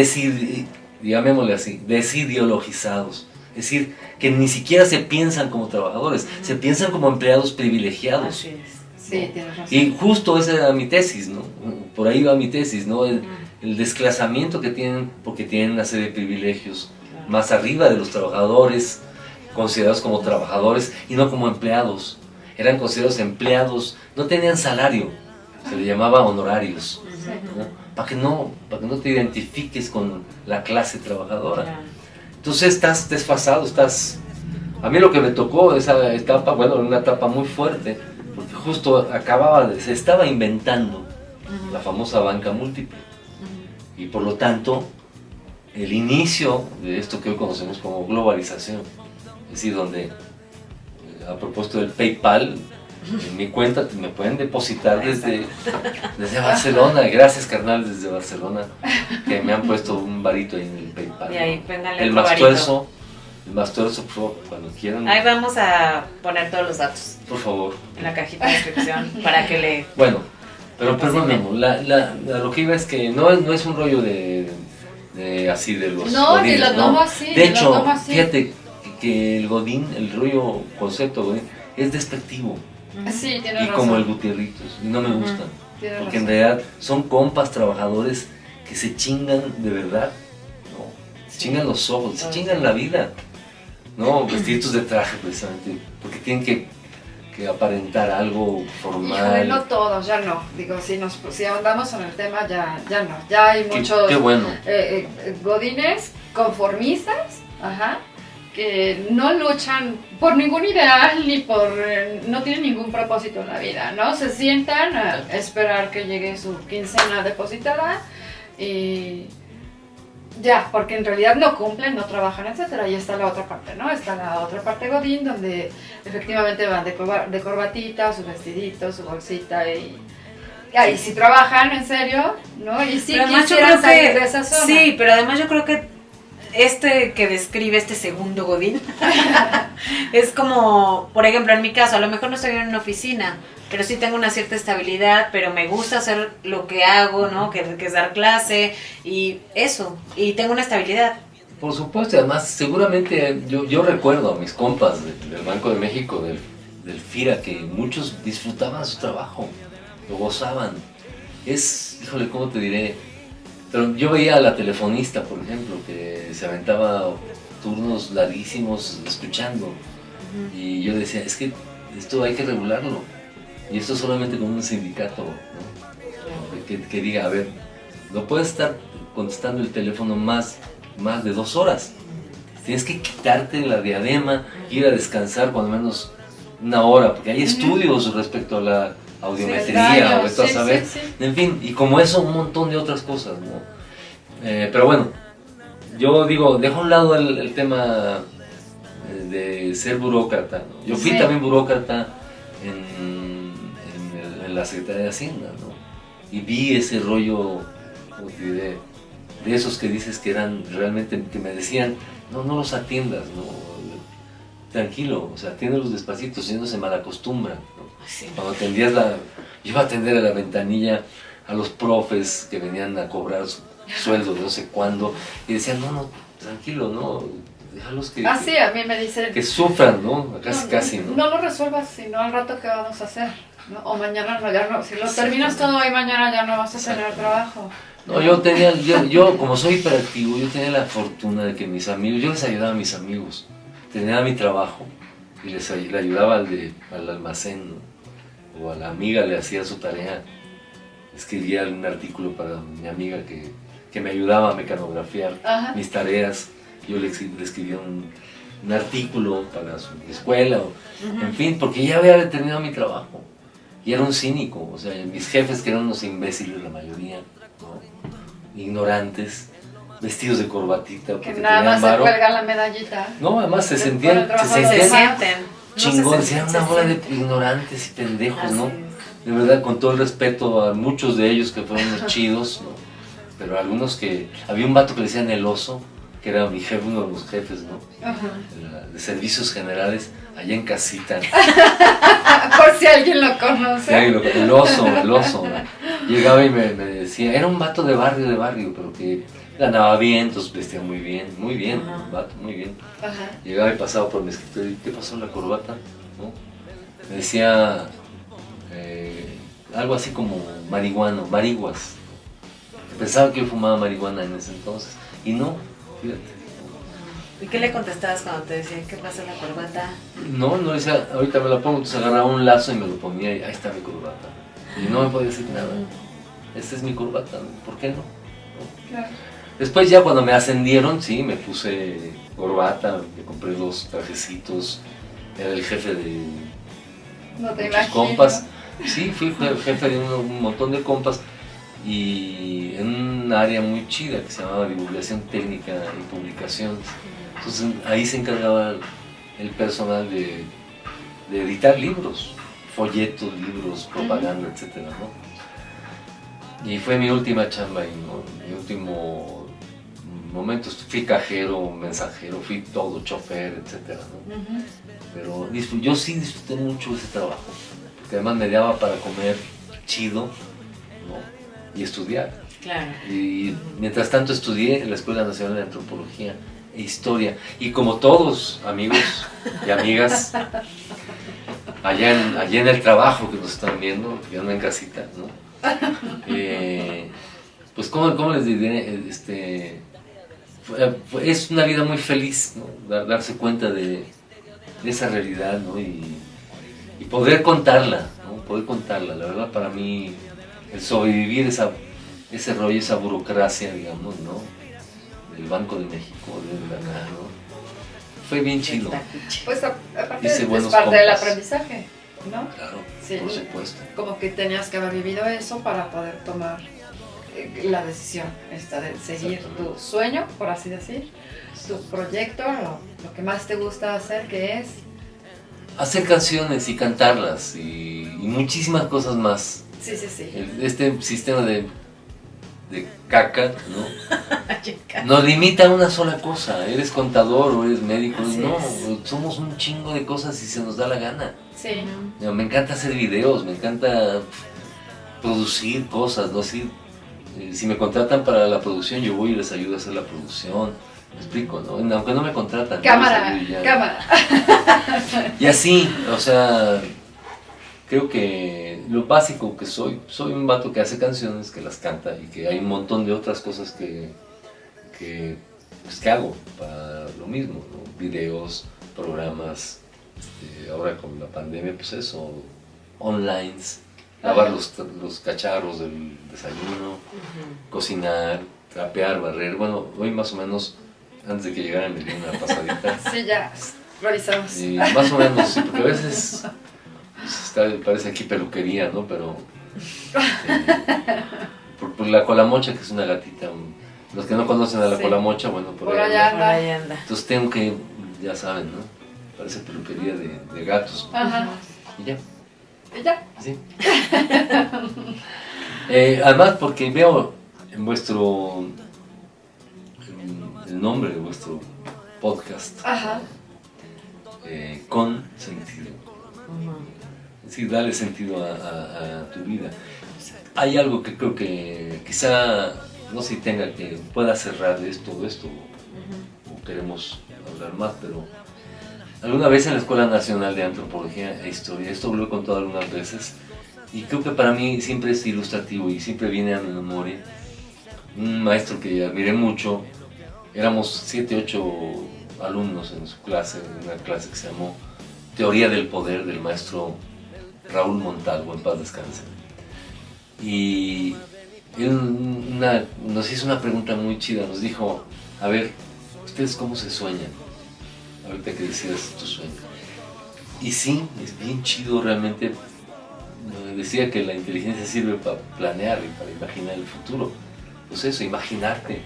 llamémosle así, desideologizados. Es decir, que ni siquiera se piensan como trabajadores, se piensan como empleados privilegiados. Así es. Sí, tienes razón. Y justo esa era mi tesis, ¿no? Por ahí va mi tesis, ¿no? El desclasamiento que tienen porque tienen una serie de privilegios más arriba de los trabajadores, considerados como trabajadores y no como empleados. Eran considerados empleados, no tenían salario, se le llamaba honorarios, ¿no? Para que no te identifiques con la clase trabajadora. Entonces estás desfasado, A mí lo que me tocó esa etapa, bueno, una etapa muy fuerte, porque justo se estaba inventando la famosa banca múltiple. Y por lo tanto, el inicio de esto que hoy conocemos como globalización, es decir, donde a propósito del PayPal, en mi cuenta me pueden depositar desde Barcelona. Gracias, carnal, desde Barcelona, que me han puesto un varito ahí en el PayPal. Y ahí, póngale El Mastuerzo, por favor, cuando quieran. Ahí vamos a poner todos los datos Por favor. en la cajita de descripción para que le... Bueno, pero perdóname, lo que iba es que no es un rollo de así de los No, godines, ni lo tomo así. De hecho, lo tomo así. fíjate que el godín, el rollo concepto godín, es despectivo. Sí, tienes Y razón. como el Gutierritos, y no me gustan. Tienes Porque en razón. realidad son compas trabajadores que se chingan de verdad, ¿no? Se chingan los ojos, se chingan la vida, ¿no? Vestidos de traje precisamente, porque tienen que aparentar algo formal. Híjole, no todos, ya no. Digo, si ahondamos en el tema, ya no. Ya hay muchos Qué bueno. godines conformistas, que no luchan por ningún ideal ni no tienen ningún propósito en la vida, ¿no? Se sientan a esperar que llegue su quincena depositada y ya, porque en realidad no cumplen, no trabajan, etcétera. Y está la otra parte, ¿no? Está la otra parte godín, donde efectivamente van de corbatita, su vestidito, su bolsita y sí trabajan en serio, ¿no? Y sí Pero además yo quisieran creo salir que de esa zona. sí, pero además yo creo que que describe este segundo godín es como, por ejemplo, en mi caso, a lo mejor no estoy en una oficina, pero sí tengo una cierta estabilidad, pero me gusta hacer lo que hago, ¿no? Que es dar clase y eso, y tengo una estabilidad. Por supuesto, además seguramente yo recuerdo a mis compas del Banco de México, del FIRA, que muchos disfrutaban su trabajo, lo gozaban. Híjole, ¿cómo te diré? Pero yo veía a la telefonista, por ejemplo, que se aventaba turnos larguísimos escuchando. Y yo decía, es que esto hay que regularlo. Y esto solamente con un sindicato, ¿no? Que diga, a ver, no puedes estar contestando el teléfono más de 2 horas. Tienes que quitarte la diadema, ir a descansar cuando menos 1 hora, porque hay estudios respecto a la audiometría o esto a saber. Sí. En fin, y como eso, un montón de otras cosas, ¿no? Pero bueno, yo digo, dejo a un lado el tema de ser burócrata, ¿no? Yo fui también burócrata en la Secretaría de Hacienda, ¿no? Y vi ese rollo, como te diré, de esos que dices que eran realmente, que me decían, no los atiendas, ¿no? Tranquilo, o sea, atiéndelos despacito, si no se malacostumbran, ¿no? Sí. Cuando atendías yo iba a atender a la ventanilla a los profes que venían a cobrar su sueldo de no sé cuándo, y decían, no, tranquilo, no, déjalos que, a mí me dicen que sufran, ¿no? Casi, ¿no? No lo resuelvas, sino al rato que vamos a hacer, ¿no? O mañana ya no, si lo terminas todo hoy, mañana ya no vas a tener trabajo. No, yo como soy hiperactivo, yo tenía la fortuna de que mis amigos, yo les ayudaba a mis amigos, tenía mi trabajo y le ayudaba al almacén, ¿no? O a la amiga le hacía su tarea, escribía un artículo para mi amiga que me ayudaba a mecanografiar mis tareas, yo le escribía un artículo para su escuela, en fin, porque ya había terminado mi trabajo y era un cínico, o sea, mis jefes que eran unos imbéciles la mayoría, ¿no? Ignorantes, vestidos de corbatita, que nada más se cuelga la medallita. No, además se sentían chingones, eran una bola de ignorantes y pendejos, ¿no? De verdad, con todo el respeto a muchos de ellos que fueron unos chidos, ¿no? Pero algunos había un vato que le decían el oso, que era mi jefe, uno de los jefes, ¿no? De servicios generales, allá en casita. Por si alguien lo conoce. Sí, el oso, ¿no? llegaba y me decía, era un vato de barrio, pero que ganaba bien, entonces vestía muy bien, Ajá. un vato, muy bien. Ajá. Llegaba y pasaba por mi escritorio y ¿qué pasó en la corbata? ¿No? Me decía algo así como marihuas. Pensaba que yo fumaba marihuana en ese entonces y no, fíjate. ¿Y qué le contestabas cuando te decían qué pasa en la corbata? No decía, ahorita me la pongo, entonces agarraba un lazo y me lo ponía y ahí está mi corbata. Y no me podía decir nada. Esta es mi corbata, ¿no? ¿Por qué no? Claro. Después ya cuando me ascendieron, sí, me puse corbata, me compré 2 trajecitos, era el jefe de No te muchos imagino. compas. Sí, fui jefe de un montón de compas y en un área muy chida que se llamaba divulgación técnica y publicaciones. Entonces ahí se encargaba el personal de editar libros, folletos, libros, propaganda, etcétera, ¿no? Y fue mi última chamba y ¿no? Mi último momento. Fui cajero, mensajero, fui todo, chofer, etcétera, ¿no? Ujú. Pero yo sí disfruté mucho ese trabajo, porque además me daba para comer chido, ¿no? Y estudiar. Claro. Y mientras tanto estudié en la Escuela Nacional de Antropología e Historia. Y como todos, amigos y amigas, allá en el trabajo que nos están viendo, que andan en casita, ¿no? Pues ¿cómo les diré? Es una vida muy feliz, ¿no? Darse cuenta de esa realidad, ¿no? Y poder contarla, ¿no? Poder contarla. La verdad, para mí, el sobrevivir ese rollo, esa burocracia, digamos, ¿no? Del Banco de México, de acá, ¿no? Fue bien chido. Pues aparte Hice es buenos parte del compas. aprendizaje, ¿no? Claro, Sí. por supuesto. Como que tenías que haber vivido eso para poder tomar la decisión esta de seguir tu sueño, por así decir, tu proyecto, lo que más te gusta hacer, que es... Hacer canciones y cantarlas y muchísimas cosas más. Sí, sí, sí. Este sistema de caca, ¿no? Nos limita a una sola cosa. Eres contador o eres médico. Así No, es. somos un chingo de cosas y se nos da la gana. Sí. Me encanta hacer videos, me encanta producir cosas, ¿no? Si me contratan para la producción, yo voy y les ayudo a hacer la producción. Me explico, ¿no? Aunque no me contratan. Cámara, yo les ayudo y ya. cámara. Y así, o sea, creo que lo básico que soy un vato que hace canciones, que las canta y que hay un montón de otras cosas que hago para lo mismo, ¿no? Videos, programas, ahora con la pandemia, pues eso, online, lavar los cacharros del desayuno, cocinar, trapear, barrer. Bueno, hoy más o menos, antes de que llegara me di una pasadita. Sí, ya, revisamos. Y más o menos, sí, porque a veces parece aquí peluquería, ¿no? Pero por la colamocha, que es una gatita, los que no conocen a la Sí. colamocha, bueno, Por allá anda. Por ahí anda. Entonces tengo que, ya saben, ¿no? Parece peluquería de gatos. Ajá. Y ya, Y ya. así. Además, porque veo en vuestro, el nombre de vuestro podcast, Ajá. con sentido. Sí, darle sentido a tu vida. Hay algo que creo que quizá, no sé si pueda cerrar esto o queremos hablar más, pero alguna vez en la Escuela Nacional de Antropología e Historia, esto lo he contado algunas veces, y creo que para mí siempre es ilustrativo y siempre viene a mi memoria un maestro que admiré mucho. Éramos 7, 8 alumnos en su clase, en una clase que se llamó Teoría del Poder, del maestro Raúl Montalvo, en paz descanse. Y él nos hizo una pregunta muy chida, nos dijo, a ver, ¿ustedes cómo se sueñan? Ahorita que decías tu sueño. Y sí, es bien chido realmente. Decía que la inteligencia sirve para planear y para imaginar el futuro. Pues eso, imaginarte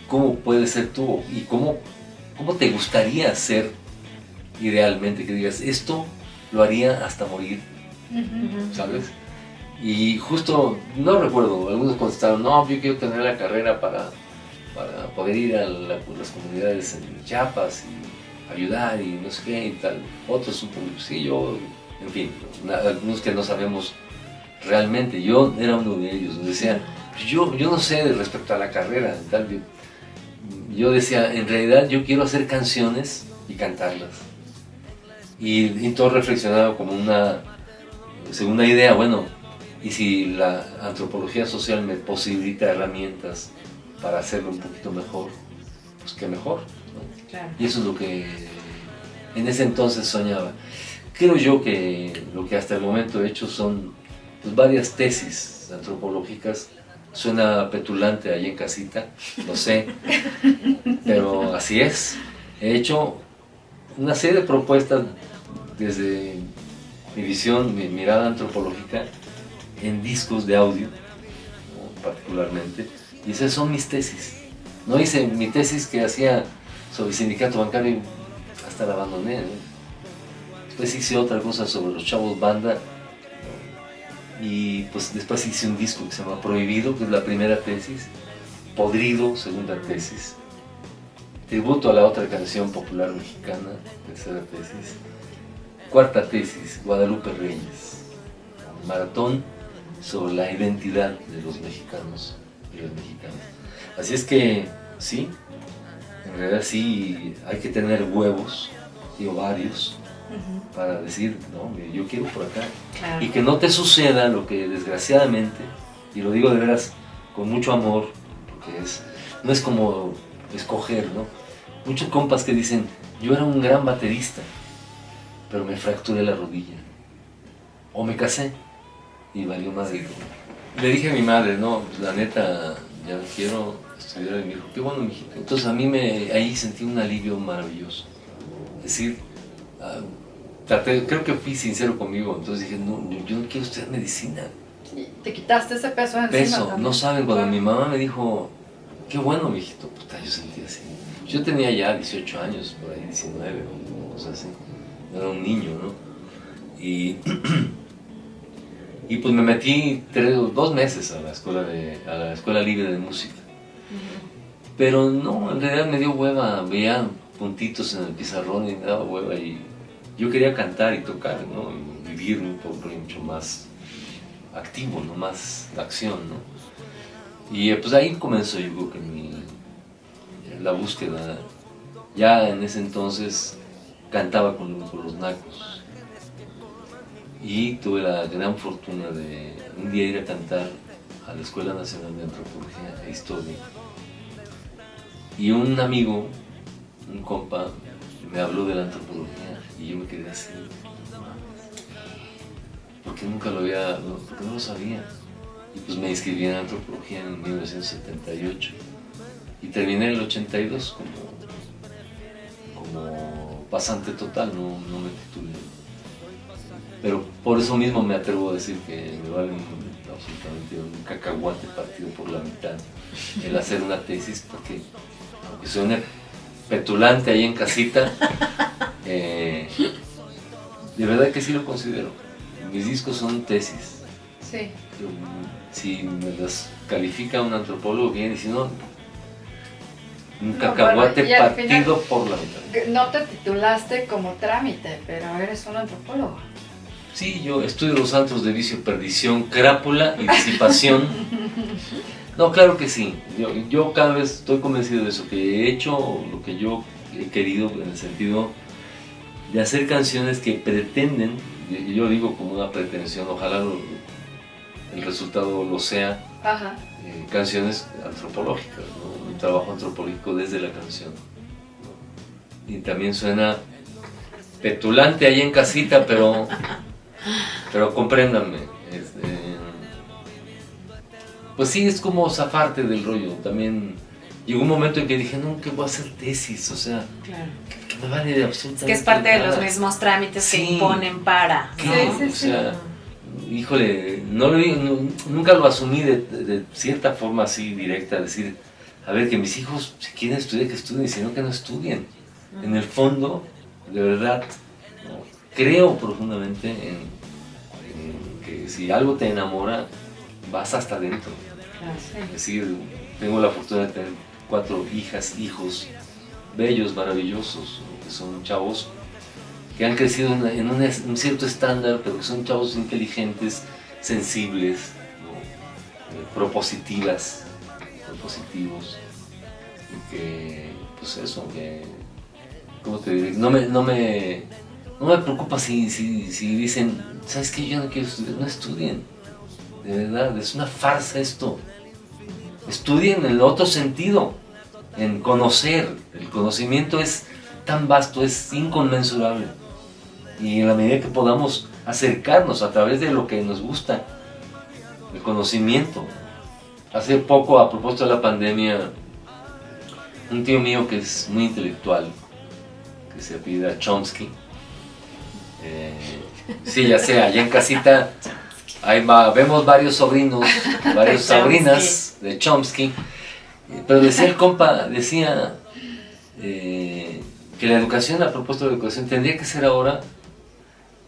cómo puedes ser tú y cómo te gustaría ser idealmente, que digas, esto lo haría hasta morir, ¿sabes? Y justo, no recuerdo, algunos contestaron, no, yo quiero tener la carrera para poder ir a las comunidades en Chiapas y ayudar y no sé qué y tal. Otros un poco, sí, yo, en fin, algunos que no sabemos realmente. Yo era uno de ellos, decía, yo no sé respecto a la carrera, tal. Yo decía, en realidad yo quiero hacer canciones y cantarlas. Y todo reflexionaba como una segunda idea, bueno, y si la antropología social me posibilita herramientas para hacerlo un poquito mejor, pues qué mejor, ¿no? Claro. Y eso es lo que en ese entonces soñaba. Creo yo que lo que hasta el momento he hecho son pues, varias tesis antropológicas. Suena petulante ahí en casita, lo sé, pero así es. He hecho una serie de propuestas desde mi visión, mi mirada antropológica en discos de audio, ¿no? Particularmente, y esas son mis tesis. No hice mi tesis que hacía sobre el sindicato bancario, hasta la abandoné, ¿no? Después hice otra cosa sobre los chavos banda, ¿no? Y pues después hice un disco que se llama Prohibido, que es la primera tesis, Podrido, segunda tesis, Tributo a la otra canción popular mexicana, tercera tesis, cuarta tesis, Guadalupe Reyes, un maratón sobre la identidad de los mexicanos y las mexicanas. Así es que sí, en realidad sí hay que tener huevos y ovarios para decir, no, yo quiero por acá. Claro. Y que no te suceda lo que desgraciadamente, y lo digo de veras con mucho amor, porque no es como escoger, ¿no? Muchos compas que dicen, yo era un gran baterista, pero me fracturé la rodilla, o me casé y valió madre. Le dije a mi madre, no, pues la neta, ya quiero estudiar, y me dijo, qué bueno, mijito. Entonces a mí ahí sentí un alivio maravilloso. Es decir, creo que fui sincero conmigo, entonces dije, no, yo no quiero estudiar medicina. Y te quitaste ese peso encima Peso, también. no saben, cuando mi mamá me dijo, qué bueno, mijito, puta, yo sentí así. Yo tenía ya 18 años, por ahí 19, o cosas así. Era un niño, ¿no? Y pues me metí 2 meses a la escuela libre de música. Pero no, en realidad me dio hueva, veía puntitos en el pizarrón y me daba hueva. Y yo quería cantar y tocar, ¿no? Y vivir un poco mucho más activo, ¿no? Más de acción, ¿no? Y pues ahí comenzó, yo creo que la búsqueda. Ya en ese entonces cantaba con los Nacos. Y tuve la gran fortuna de un día ir a cantar a la Escuela Nacional de Antropología e Historia. Y un amigo, un compa, me habló de la antropología y yo me quedé así. Porque nunca lo había, porque no lo sabía. Y pues me inscribí en antropología en 1978 y terminé en el 82 como pasante total, no me titulé. Pero por eso mismo me atrevo a decir que me vale absolutamente un cacahuate partido por la mitad el hacer una tesis, porque aunque suene petulante ahí en casita, de verdad que sí lo considero. Mis discos son tesis. Sí. Si me las califica un antropólogo bien, y si no, un No, cacahuate bueno, y al partido final, por la mitad. No te titulaste como trámite, pero eres un antropólogo. Sí, yo estudio los antros de vicio, perdición, crápula y disipación. No, claro que sí. Yo cada vez estoy convencido de eso, que he hecho lo que yo he querido en el sentido de hacer canciones que pretenden, y yo digo como una pretensión, ojalá el resultado lo sea, Ajá. canciones antropológicas, ¿no? Un trabajo antropológico desde la canción, ¿no? Y también suena petulante ahí en casita, pero compréndanme. Pues sí, es como zafarte del rollo. También llegó un momento en que dije, no, que voy a hacer tesis, o sea, Claro. que me vale de absolutamente Es que es parte de los nada. mismos trámites Sí. que imponen para, ¿no? Sí, o sea, híjole, nunca lo asumí de cierta forma así directa, decir, a ver, que mis hijos, si quieren estudiar, que estudien, y si no, que no estudien. En el fondo, de verdad, ¿no? Creo profundamente en que si algo te enamora, vas hasta adentro. Claro. Es decir, tengo la fortuna de tener 4 hijas, hijos bellos, maravillosos, ¿no? Que son chavos que han crecido en un cierto estándar, pero que son chavos inteligentes, sensibles, ¿no? Propositivos, y que, pues eso, que, ¿cómo te diré? No me preocupa si dicen, ¿sabes qué? Yo no quiero estudiar. No estudien, de verdad, es una farsa esto. Estudien en el otro sentido, en conocer. El conocimiento es tan vasto, es inconmensurable. Y en la medida que podamos acercarnos a través de lo que nos gusta, el conocimiento. Hace poco, a propósito de la pandemia, un tío mío que es muy intelectual, que se apellida Chomsky, sí, ya sé, allá en casita vemos varios sobrinos, varias sobrinas de Chomsky, pero decía el compa, decía que la educación, a propósito de la educación, tendría que ser ahora,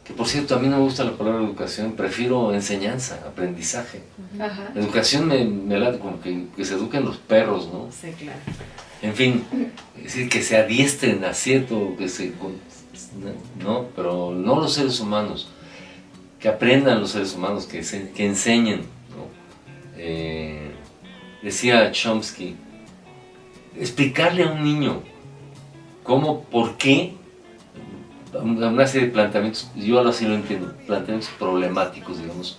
que por cierto a mí no me gusta la palabra educación, prefiero enseñanza, aprendizaje. Ajá. Educación me late como que se eduquen los perros, ¿no? Sí, claro. En fin, es decir, que se adiestren a cierto, ¿no? Pero no los seres humanos, que aprendan los seres humanos, que enseñen, ¿no? Decía Chomsky, explicarle a un niño cómo, por qué, una serie de planteamientos, yo así lo entiendo, planteamientos problemáticos, digamos,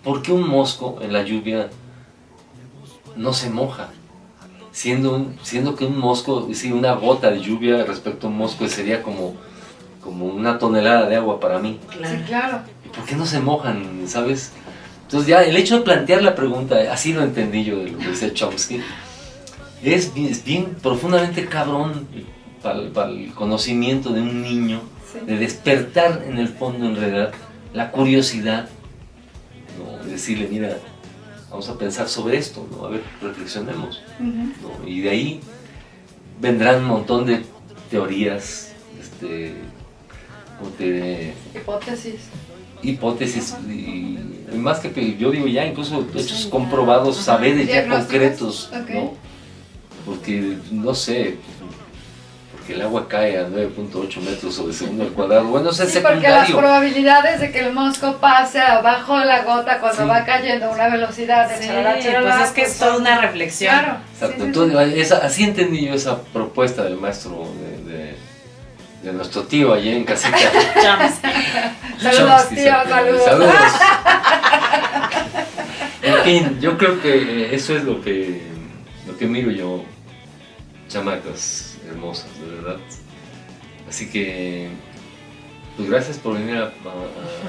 ¿por qué un mosco en la lluvia no se moja? Siendo que un mosco, si una gota de lluvia respecto a un mosco sería como una tonelada de agua para mí. Claro. Sí, claro. ¿Por qué no se mojan, sabes? Entonces ya el hecho de plantear la pregunta, así lo entendí yo de lo que decía Chomsky, es bien profundamente cabrón para el conocimiento de un niño, Sí. de despertar en el fondo en realidad la curiosidad, ¿no? De decirle, mira, vamos a pensar sobre esto, ¿no? A ver, reflexionemos, ¿no? Y de ahí vendrán un montón de teorías, ¿cómo te diré? Hipótesis y más que yo digo ya incluso hechos comprobados, saberes ya concretos, okay. ¿no? Porque no sé, porque el agua cae a 9.8 metros sobre segundo al cuadrado, bueno, eso es Sí, porque las secundario. probabilidades de que el mosco pase abajo de la gota cuando Sí. va cayendo a una velocidad de Sí, charalá, charalá, pues es que es toda una reflexión. Claro. Exacto, Sí, sí, entonces así entendí yo esa propuesta del maestro de nuestro tío allí en casita. Chomsky. Saludos, Chomsky, tío, saludos. Saludos. En fin, yo creo que eso es lo que miro yo, chamacas hermosas, de verdad. Así que, pues gracias por venir a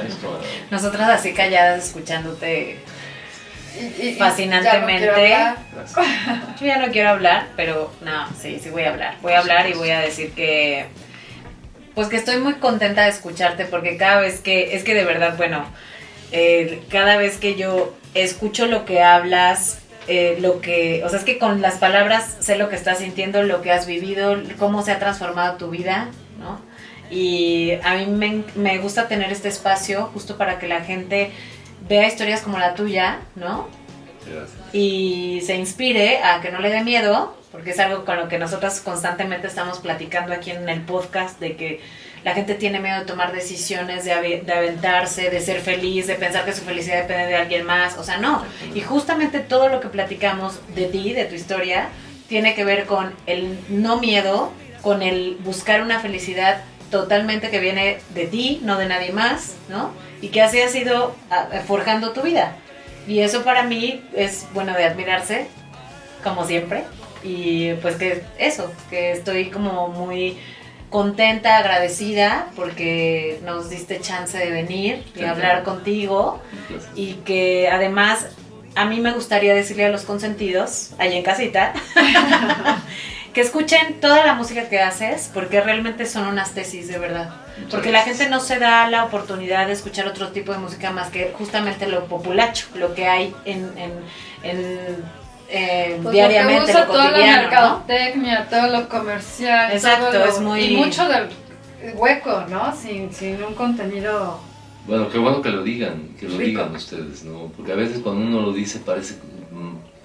esto. Nosotras así calladas escuchándote Y fascinantemente. ya no quiero hablar. Gracias. Yo ya no quiero hablar, pero no, sí voy a hablar. Voy a hablar y voy a decir que, pues que estoy muy contenta de escucharte porque cada vez es que de verdad, bueno, cada vez que yo escucho lo que hablas, o sea, es que con las palabras sé lo que estás sintiendo, lo que has vivido, cómo se ha transformado tu vida, ¿no? Y a mí me gusta tener este espacio justo para que la gente vea historias como la tuya, ¿no? Gracias. Y se inspire a que no le dé miedo, porque es algo con lo que nosotras constantemente estamos platicando aquí en el podcast, de que la gente tiene miedo de tomar decisiones, de aventarse, de ser feliz, de pensar que su felicidad depende de alguien más, o sea, no. Y justamente todo lo que platicamos de ti, de tu historia, tiene que ver con el no miedo, con el buscar una felicidad totalmente que viene de ti, no de nadie más, ¿no? Y que así has ido forjando tu vida. Y eso para mí es, bueno, de admirarse, como siempre. Y pues que estoy como muy contenta, agradecida, porque nos diste chance de venir y hablar contigo. Y que además a mí me gustaría decirle a los consentidos, allá en casita, que escuchen toda la música que haces, porque realmente son unas tesis de verdad. Porque la gente no se da la oportunidad de escuchar otro tipo de música más que justamente lo populacho, lo que hay Pues diariamente, lo lo toda la cotidiano, ¿no? mercadotecnia, todo lo comercial, Exacto, todo es muy... y mucho del hueco, ¿no? Sin un contenido. Bueno, qué bueno que lo digan, digan ustedes, ¿no? Porque a veces cuando uno lo dice parece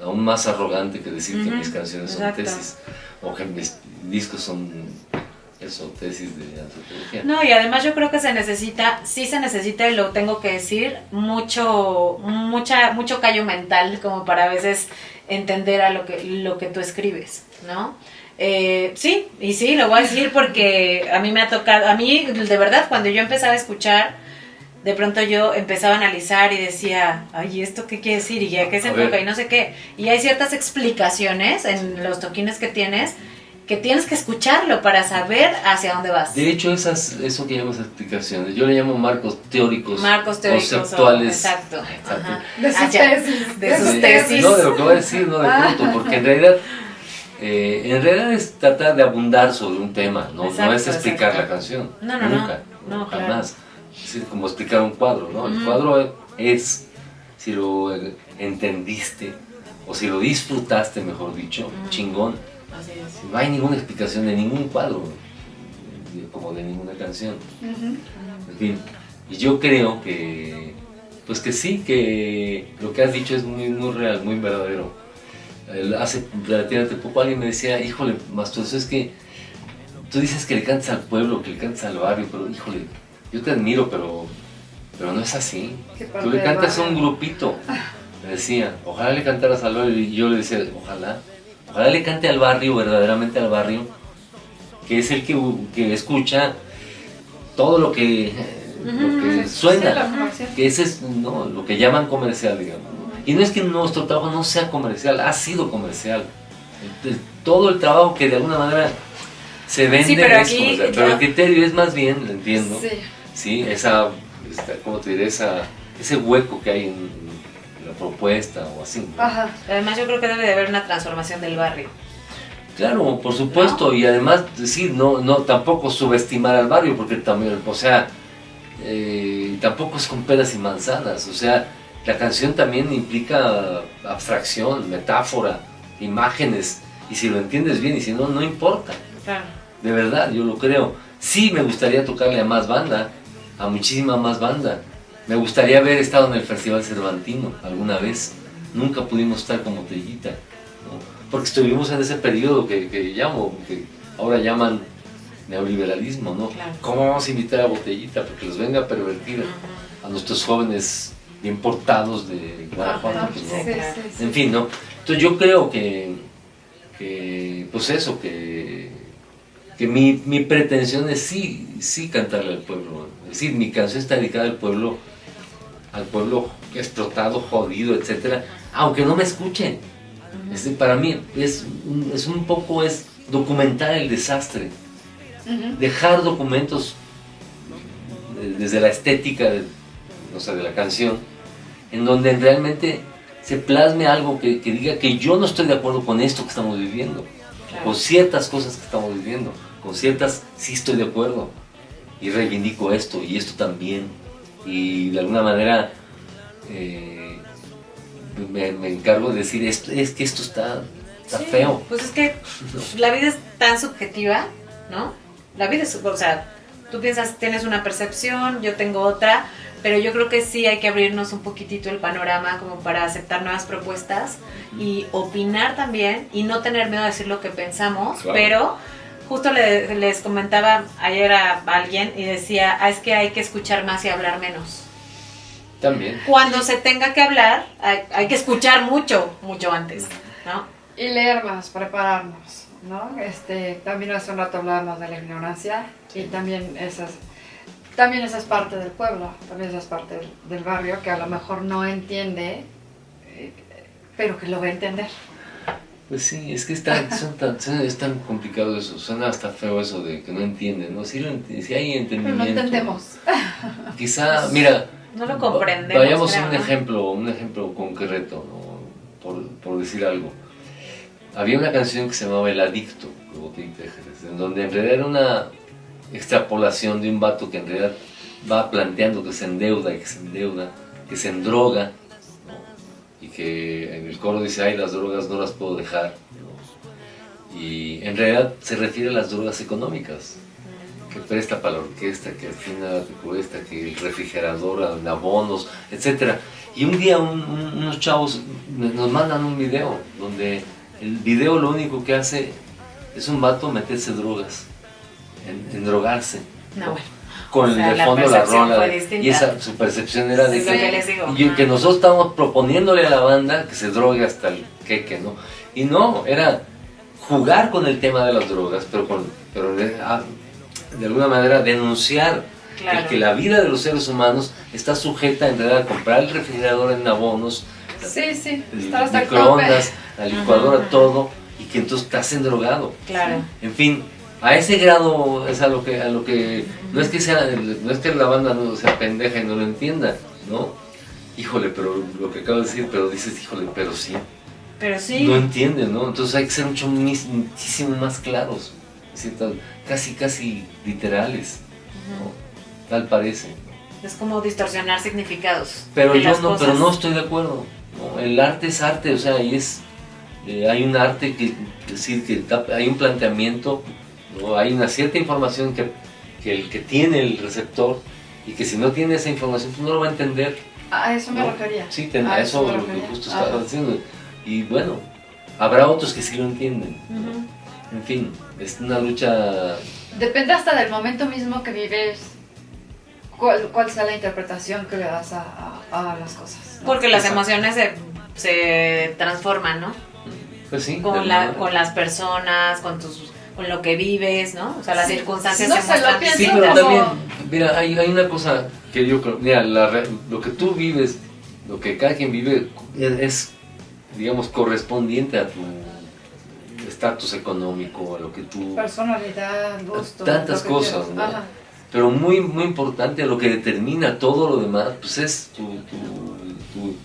aún más arrogante que decir que mis canciones son Exacto. tesis o que mis discos son eso, tesis de antropología. No, y además yo creo que sí se necesita, y lo tengo que decir, mucho callo mental como para a veces entender a lo que tú escribes, ¿no? Sí, y sí, lo voy a decir porque a mí me ha tocado, a mí de verdad cuando yo empezaba a escuchar, de pronto yo empezaba a analizar y decía, ay, ¿esto qué quiere decir? Y ya qué se enfoca y no sé qué. Y hay ciertas explicaciones en los toquines que tienes que escucharlo para saber hacia dónde vas. De hecho, eso que llamas explicaciones, yo le llamo marcos teóricos conceptuales. Exacto. Ajá. De sus tesis. De sus tesis. No, de lo que voy a decir, no de pronto, porque en realidad es tratar de abundar sobre un tema, no es explicar la canción. Nunca, jamás. Es decir, como explicar un cuadro, ¿no? El cuadro es, si lo entendiste, o si lo disfrutaste, mejor dicho, chingón. Así es. No hay ninguna explicación de ningún cuadro, como de ninguna canción. En fin, y yo creo que, pues que sí, que lo que has dicho es muy, muy real, muy verdadero. Hace relativamente poco alguien me decía, híjole, Mastro, eso es que tú dices que le cantas al pueblo, que le cantas al barrio, pero híjole, yo te admiro, pero no es así. Tú le cantas a un grupito, me decía, ojalá le cantaras al barrio, y yo le decía, ojalá le cante al barrio, verdaderamente al barrio, que es el que escucha todo lo que suena, que ese es lo que llaman comercial, digamos. Y no es que nuestro trabajo no sea comercial, ha sido comercial. Todo el trabajo que de alguna manera se vende es comercial, pero el criterio es más bien, lo entiendo, sí, ¿cómo te diré? Ese hueco que hay en la propuesta o así, ¿no? Ajá. Además yo creo que debe de haber una transformación del barrio. Claro, por supuesto, ¿no? Y además, sí, no tampoco subestimar al barrio, porque también, o sea, tampoco es con peras y manzanas, o sea, la canción también implica abstracción, metáfora, imágenes, y si lo entiendes bien, y si no, no importa. Claro. De verdad, yo lo creo. Sí me gustaría tocarle a más banda, a muchísima más banda. Me gustaría haber estado en el Festival Cervantino alguna vez. Nunca pudimos estar con Botellita, ¿no? Porque estuvimos en ese periodo que ahora llaman neoliberalismo, ¿no? Claro. ¿Cómo vamos a invitar a Botellita? Porque los venga a pervertir a nuestros jóvenes bien portados de Guanajuato. Pues, ¿no? Sí. En fin, ¿no? Entonces yo creo que pues eso, que mi pretensión es sí cantarle al pueblo. Es decir, mi canción está dedicada al pueblo explotado, jodido, etcétera, aunque no me escuchen. Para mí es un poco documentar el desastre, dejar documentos desde la estética de la canción, en donde realmente se plasme algo que diga que yo no estoy de acuerdo con esto que estamos viviendo, claro, con ciertas cosas que estamos viviendo, con ciertas sí estoy de acuerdo y reivindico esto y esto también, y de alguna manera me encargo de decir esto, es que esto está feo. Pues es que la vida es tan subjetiva, ¿no? La vida es, o sea, tú piensas, tienes una percepción, yo tengo otra, pero yo creo que sí hay que abrirnos un poquitito el panorama como para aceptar nuevas propuestas y opinar también y no tener miedo a decir lo que pensamos, claro. Pero justo les comentaba ayer a alguien y decía, es que hay que escuchar más y hablar menos. También. Cuando se tenga que hablar, hay que escuchar mucho antes, ¿no? Y leer más, prepararnos, ¿no? También hace un rato hablábamos de la ignorancia y también esa es parte del pueblo, también esa es parte del barrio que a lo mejor no entiende, pero que lo va a entender. Pues sí, es que es tan complicado eso, suena hasta feo eso de que no entienden, ¿no? Si hay entendimiento. Pero no entendemos. Quizá, mira, no lo comprendemos. Vayamos a un ejemplo concreto, ¿no? por decir algo. Había una canción que se llamaba El Adicto, de Botellita de Jerez, en donde en realidad era una extrapolación de un vato que en realidad va planteando que se endeuda, que se endroga, ¿no? Y que en el coro dice, ay, las drogas no las puedo dejar, ¿no? Y en realidad se refiere a las drogas económicas, que presta para la orquesta, que al final te cuesta, que el refrigerador, abonos, etc. Y un día unos chavos nos mandan un video, donde el video lo único que hace es un vato meterse drogas. en drogarse. No, bueno. Con O sea, el la fondo la percepción rola. fue distinta. Y esa, su percepción era de Es lo que les digo. que nosotros estábamos proponiéndole a la banda que se drogue hasta el queque, ¿no? Y no, era jugar con el tema de las drogas, pero de alguna manera denunciar Claro. el que la vida de los seres humanos está sujeta en realidad a comprar el refrigerador en abonos, Sí, el estar hasta el microondas, la licuadora, Ujú. todo, y que entonces estás drogado. Claro. En fin, a ese grado es a lo que no es que la banda no sea pendeja y no lo entienda, ¿no? Híjole, pero lo que acabo de decir, pero dices, híjole, pero sí. Pero sí. No entienden, ¿no? Entonces hay que ser muchísimo más claros, es decir, casi literales, ¿no? Tal parece. Es como distorsionar significados. Pero de yo las no, cosas. pero no estoy de acuerdo, ¿no? El arte es arte, o sea, hay un arte que hay un planteamiento, ¿no? Hay una cierta información que el que tiene el receptor, y que si no tiene esa información pues no lo va a entender. A eso me ¿no? refería. Sí, A a eso me lo que refería. justo Ajá. estaba diciendo. Y bueno, habrá otros que sí lo entienden. Ujú. En fin, es una lucha. Depende hasta del momento mismo que vives, cuál sea la interpretación que le das a las cosas, ¿no? Porque las Exacto. emociones se transforman, ¿no? Pues sí, Con, de la, alguna con las personas, con lo que vives, ¿no? O sea, las Sí. circunstancias No se sé, muestran lo pienso Sí, distintas. pero como- también, mira, hay una cosa que yo creo, mira, lo que tú vives, lo que cada quien vive es, digamos, correspondiente a tu estatus económico, a lo que tú... Personalidad, gusto. Tantas lo que cosas, quieras. ¿no? Ajá. Pero muy importante, lo que determina todo lo demás, pues es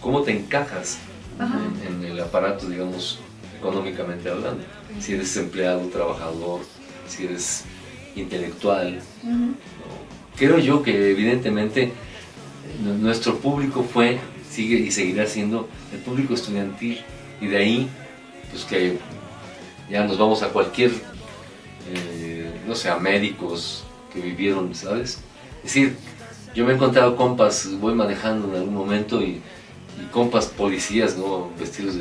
cómo te encajas Ajá. en el aparato, digamos, económicamente hablando. Si eres empleado, trabajador, si eres intelectual. Ujú. Creo yo que evidentemente nuestro público sigue y seguirá siendo el público estudiantil, y de ahí pues que ya nos vamos a cualquier, no sé, a médicos que vivieron, ¿sabes? Es decir, yo me he encontrado compas, voy manejando en algún momento y compas policías, ¿no? Vestidos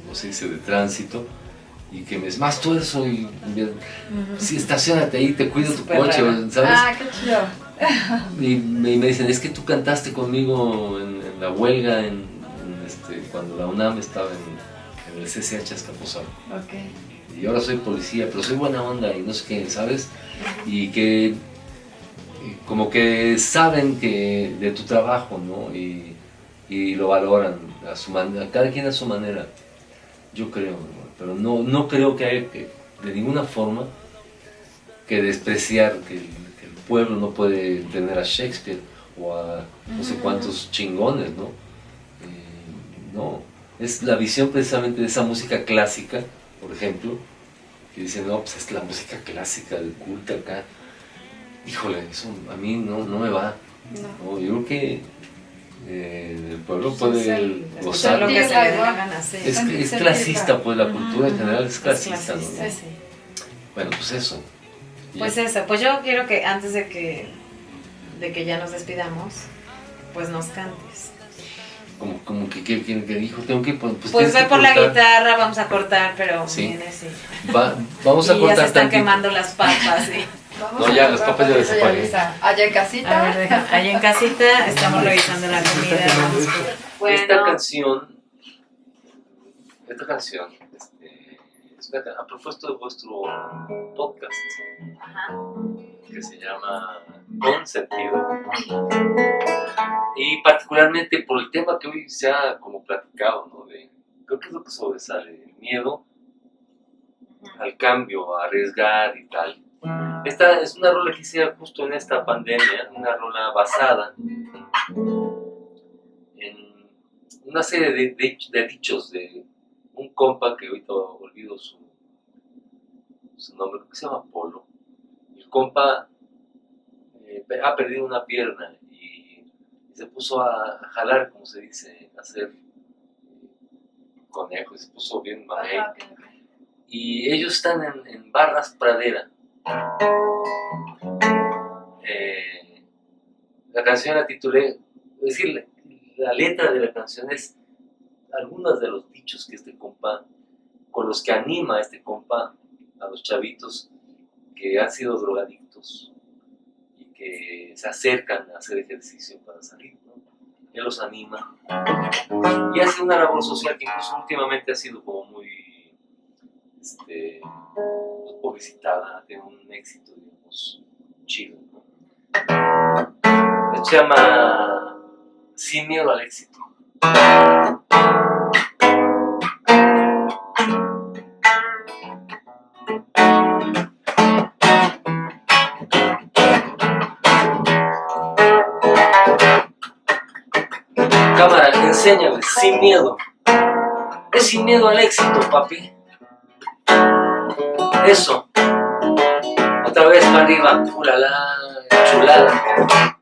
¿cómo se dice?, de tránsito, y que me dicen, más tuerzo, y sí, estacionate ahí, te cuido tu Súper coche, raro. ¿sabes? Ah, qué chido. Y me dicen, es que tú cantaste conmigo en la huelga cuando la UNAM estaba en el CCH Azcapotzalco. Ok. Y ahora soy policía, pero soy buena onda y no sé qué, ¿sabes? Y que como que saben que de tu trabajo, ¿no? Y lo valoran a su manera, cada quien a su manera, yo creo, ¿no? Pero no creo que haya de ninguna forma que despreciar que el pueblo no puede tener a Shakespeare o a no sé cuántos chingones, ¿no? No, es la visión precisamente de esa música clásica, por ejemplo, que dicen, no, pues es la música clásica del culto acá. Híjole, eso a mí no me va. No. No, yo creo que el pueblo Pues es puede escuchar gozar. lo que se le dé la Sentirla, gana, sí. Es sentirla. clasista, pues la cultura en general es Es clasista, ¿no? clasista, sí. Bueno, pues eso. Pues eso, pues yo quiero que antes de que ya nos despidamos, pues nos cantes. Como que dijo, tengo que pues Pues tienes ve que por la cortar. guitarra, vamos a cortar, pero Sí. viene sí. Vamos a Y ya cortar se están tantito. quemando las papas, sí. Vamos No, a ya, comprar las papas ya las papita apagué. lisa. Allá en casita. A ver, ahí en casita estamos revisando la comida. Vamos por- Esta canción es a propósito de vuestro podcast, Ajá. que se llama Con Sentido, y particularmente por el tema que hoy se ha como platicado, ¿no? Creo que es lo que sobresale, el miedo al cambio, a arriesgar y tal. Esta es una rola que hice justo en esta pandemia, una rola basada en una serie de dichos de un compa que ahorita olvido su nombre, creo que se llama Polo. El compa ha perdido una pierna y se puso a jalar, como se dice, a hacer conejos, se puso bien mamey. Ajá, ok, ok. Y ellos están en Barras Pradera. La canción la titulé, es decir, la letra de la canción es algunos de los dichos que con los que anima a este compa a los chavitos que han sido drogadictos y que se acercan a hacer ejercicio para salir, ¿no? Él los anima y hace una labor social que incluso últimamente ha sido como muy publicitada, tiene un éxito, digamos, chido, ¿no? Se llama Sin Miedo al Éxito. Cámara, enséñales, sin miedo. Es sin miedo al éxito, papi. Eso. Otra vez para arriba. ¡Ulala! Chulada.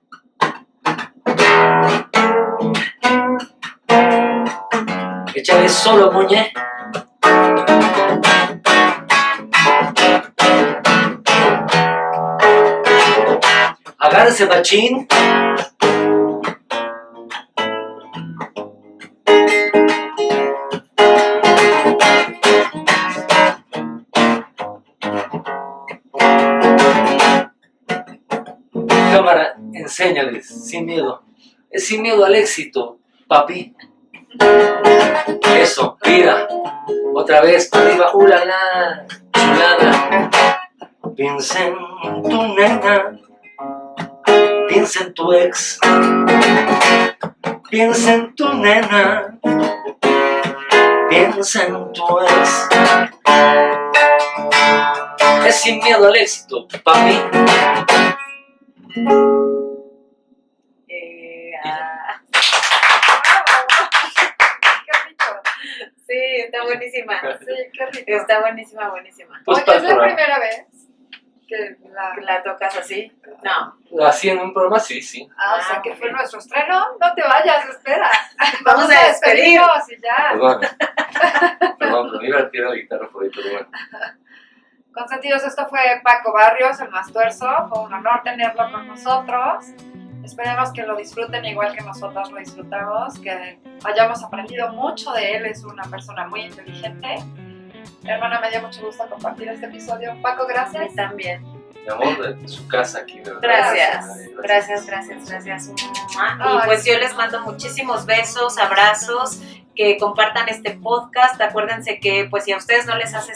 Échale solo, muñe. Agárrese, machín. Cámara, enséñales, sin miedo. Es sin miedo al éxito, papi. Eso, mira. Otra vez, para arriba. ¡Ulala! Chulada. Piensa en tu nena. Piensa en tu ex. Piensa en tu nena. Piensa en tu ex. Es sin miedo al éxito, papi. Sí, está buenísima. Sí, qué rico. Está buenísima. Pues Oye, es la primera vez que ¿La tocas así? No. Así en un programa, sí. o sea, que fue nuestro estreno. No te vayas, espera. Vamos a despedir. despedirnos y ya. Perdón, pero iba a tirar la guitarra por ahí, pero bueno. Consentidos, esto fue Paco Barrios, el más tuerzo. Fue un honor tenerlo con nosotros. Esperemos que lo disfruten igual que nosotros lo disfrutamos, que hayamos aprendido mucho de él. Es una persona muy inteligente. Hermana, me dio mucho gusto compartir este episodio. Paco, gracias. También. Mi amor, de su casa aquí, de verdad. Gracias. Y pues yo les mando muchísimos besos, abrazos, que compartan este podcast. Acuérdense que pues si a ustedes no les hace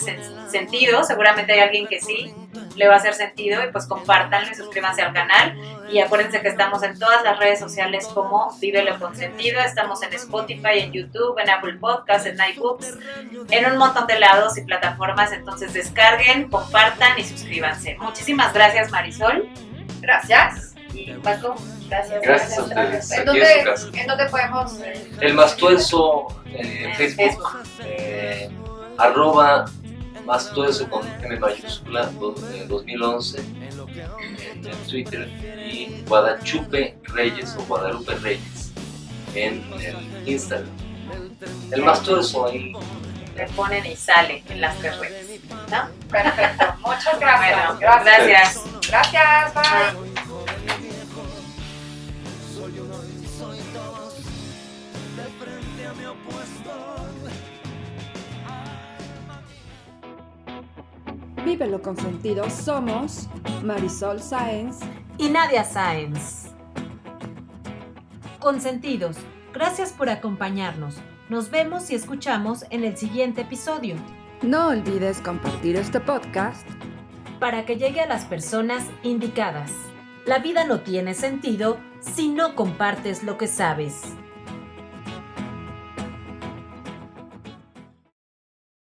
sentido, seguramente hay alguien que sí le va a hacer sentido, y pues compártanlo y suscríbanse al canal. Y acuérdense que estamos en todas las redes sociales como Vívelo con Sentido. Estamos en Spotify, en YouTube, en Apple Podcasts, en iBooks, en un montón de lados y plataformas. Entonces descarguen, compartan y suscríbanse. Muchísimas gracias, Marisol. Gracias. Y Paco, gracias. Gracias a ustedes. ¿En Aquí en su casa. dónde podemos...? El más tuerzo en Facebook. @ más tuerzo con M mayúscula 2011 en Twitter, y Guadachupe Reyes o Guadalupe Reyes en el Instagram. El más tuerzo ahí. Le ponen y sale en las 3 redes, ¿no? Perfecto. Muchas gracias. Bueno, gracias. Gracias. Bye. Vívelo con sentido. Somos Marisol Sáenz y Nadia Sáenz. Consentidos, gracias por acompañarnos. Nos vemos y escuchamos en el siguiente episodio. No olvides compartir este podcast para que llegue a las personas indicadas. La vida no tiene sentido si no compartes lo que sabes.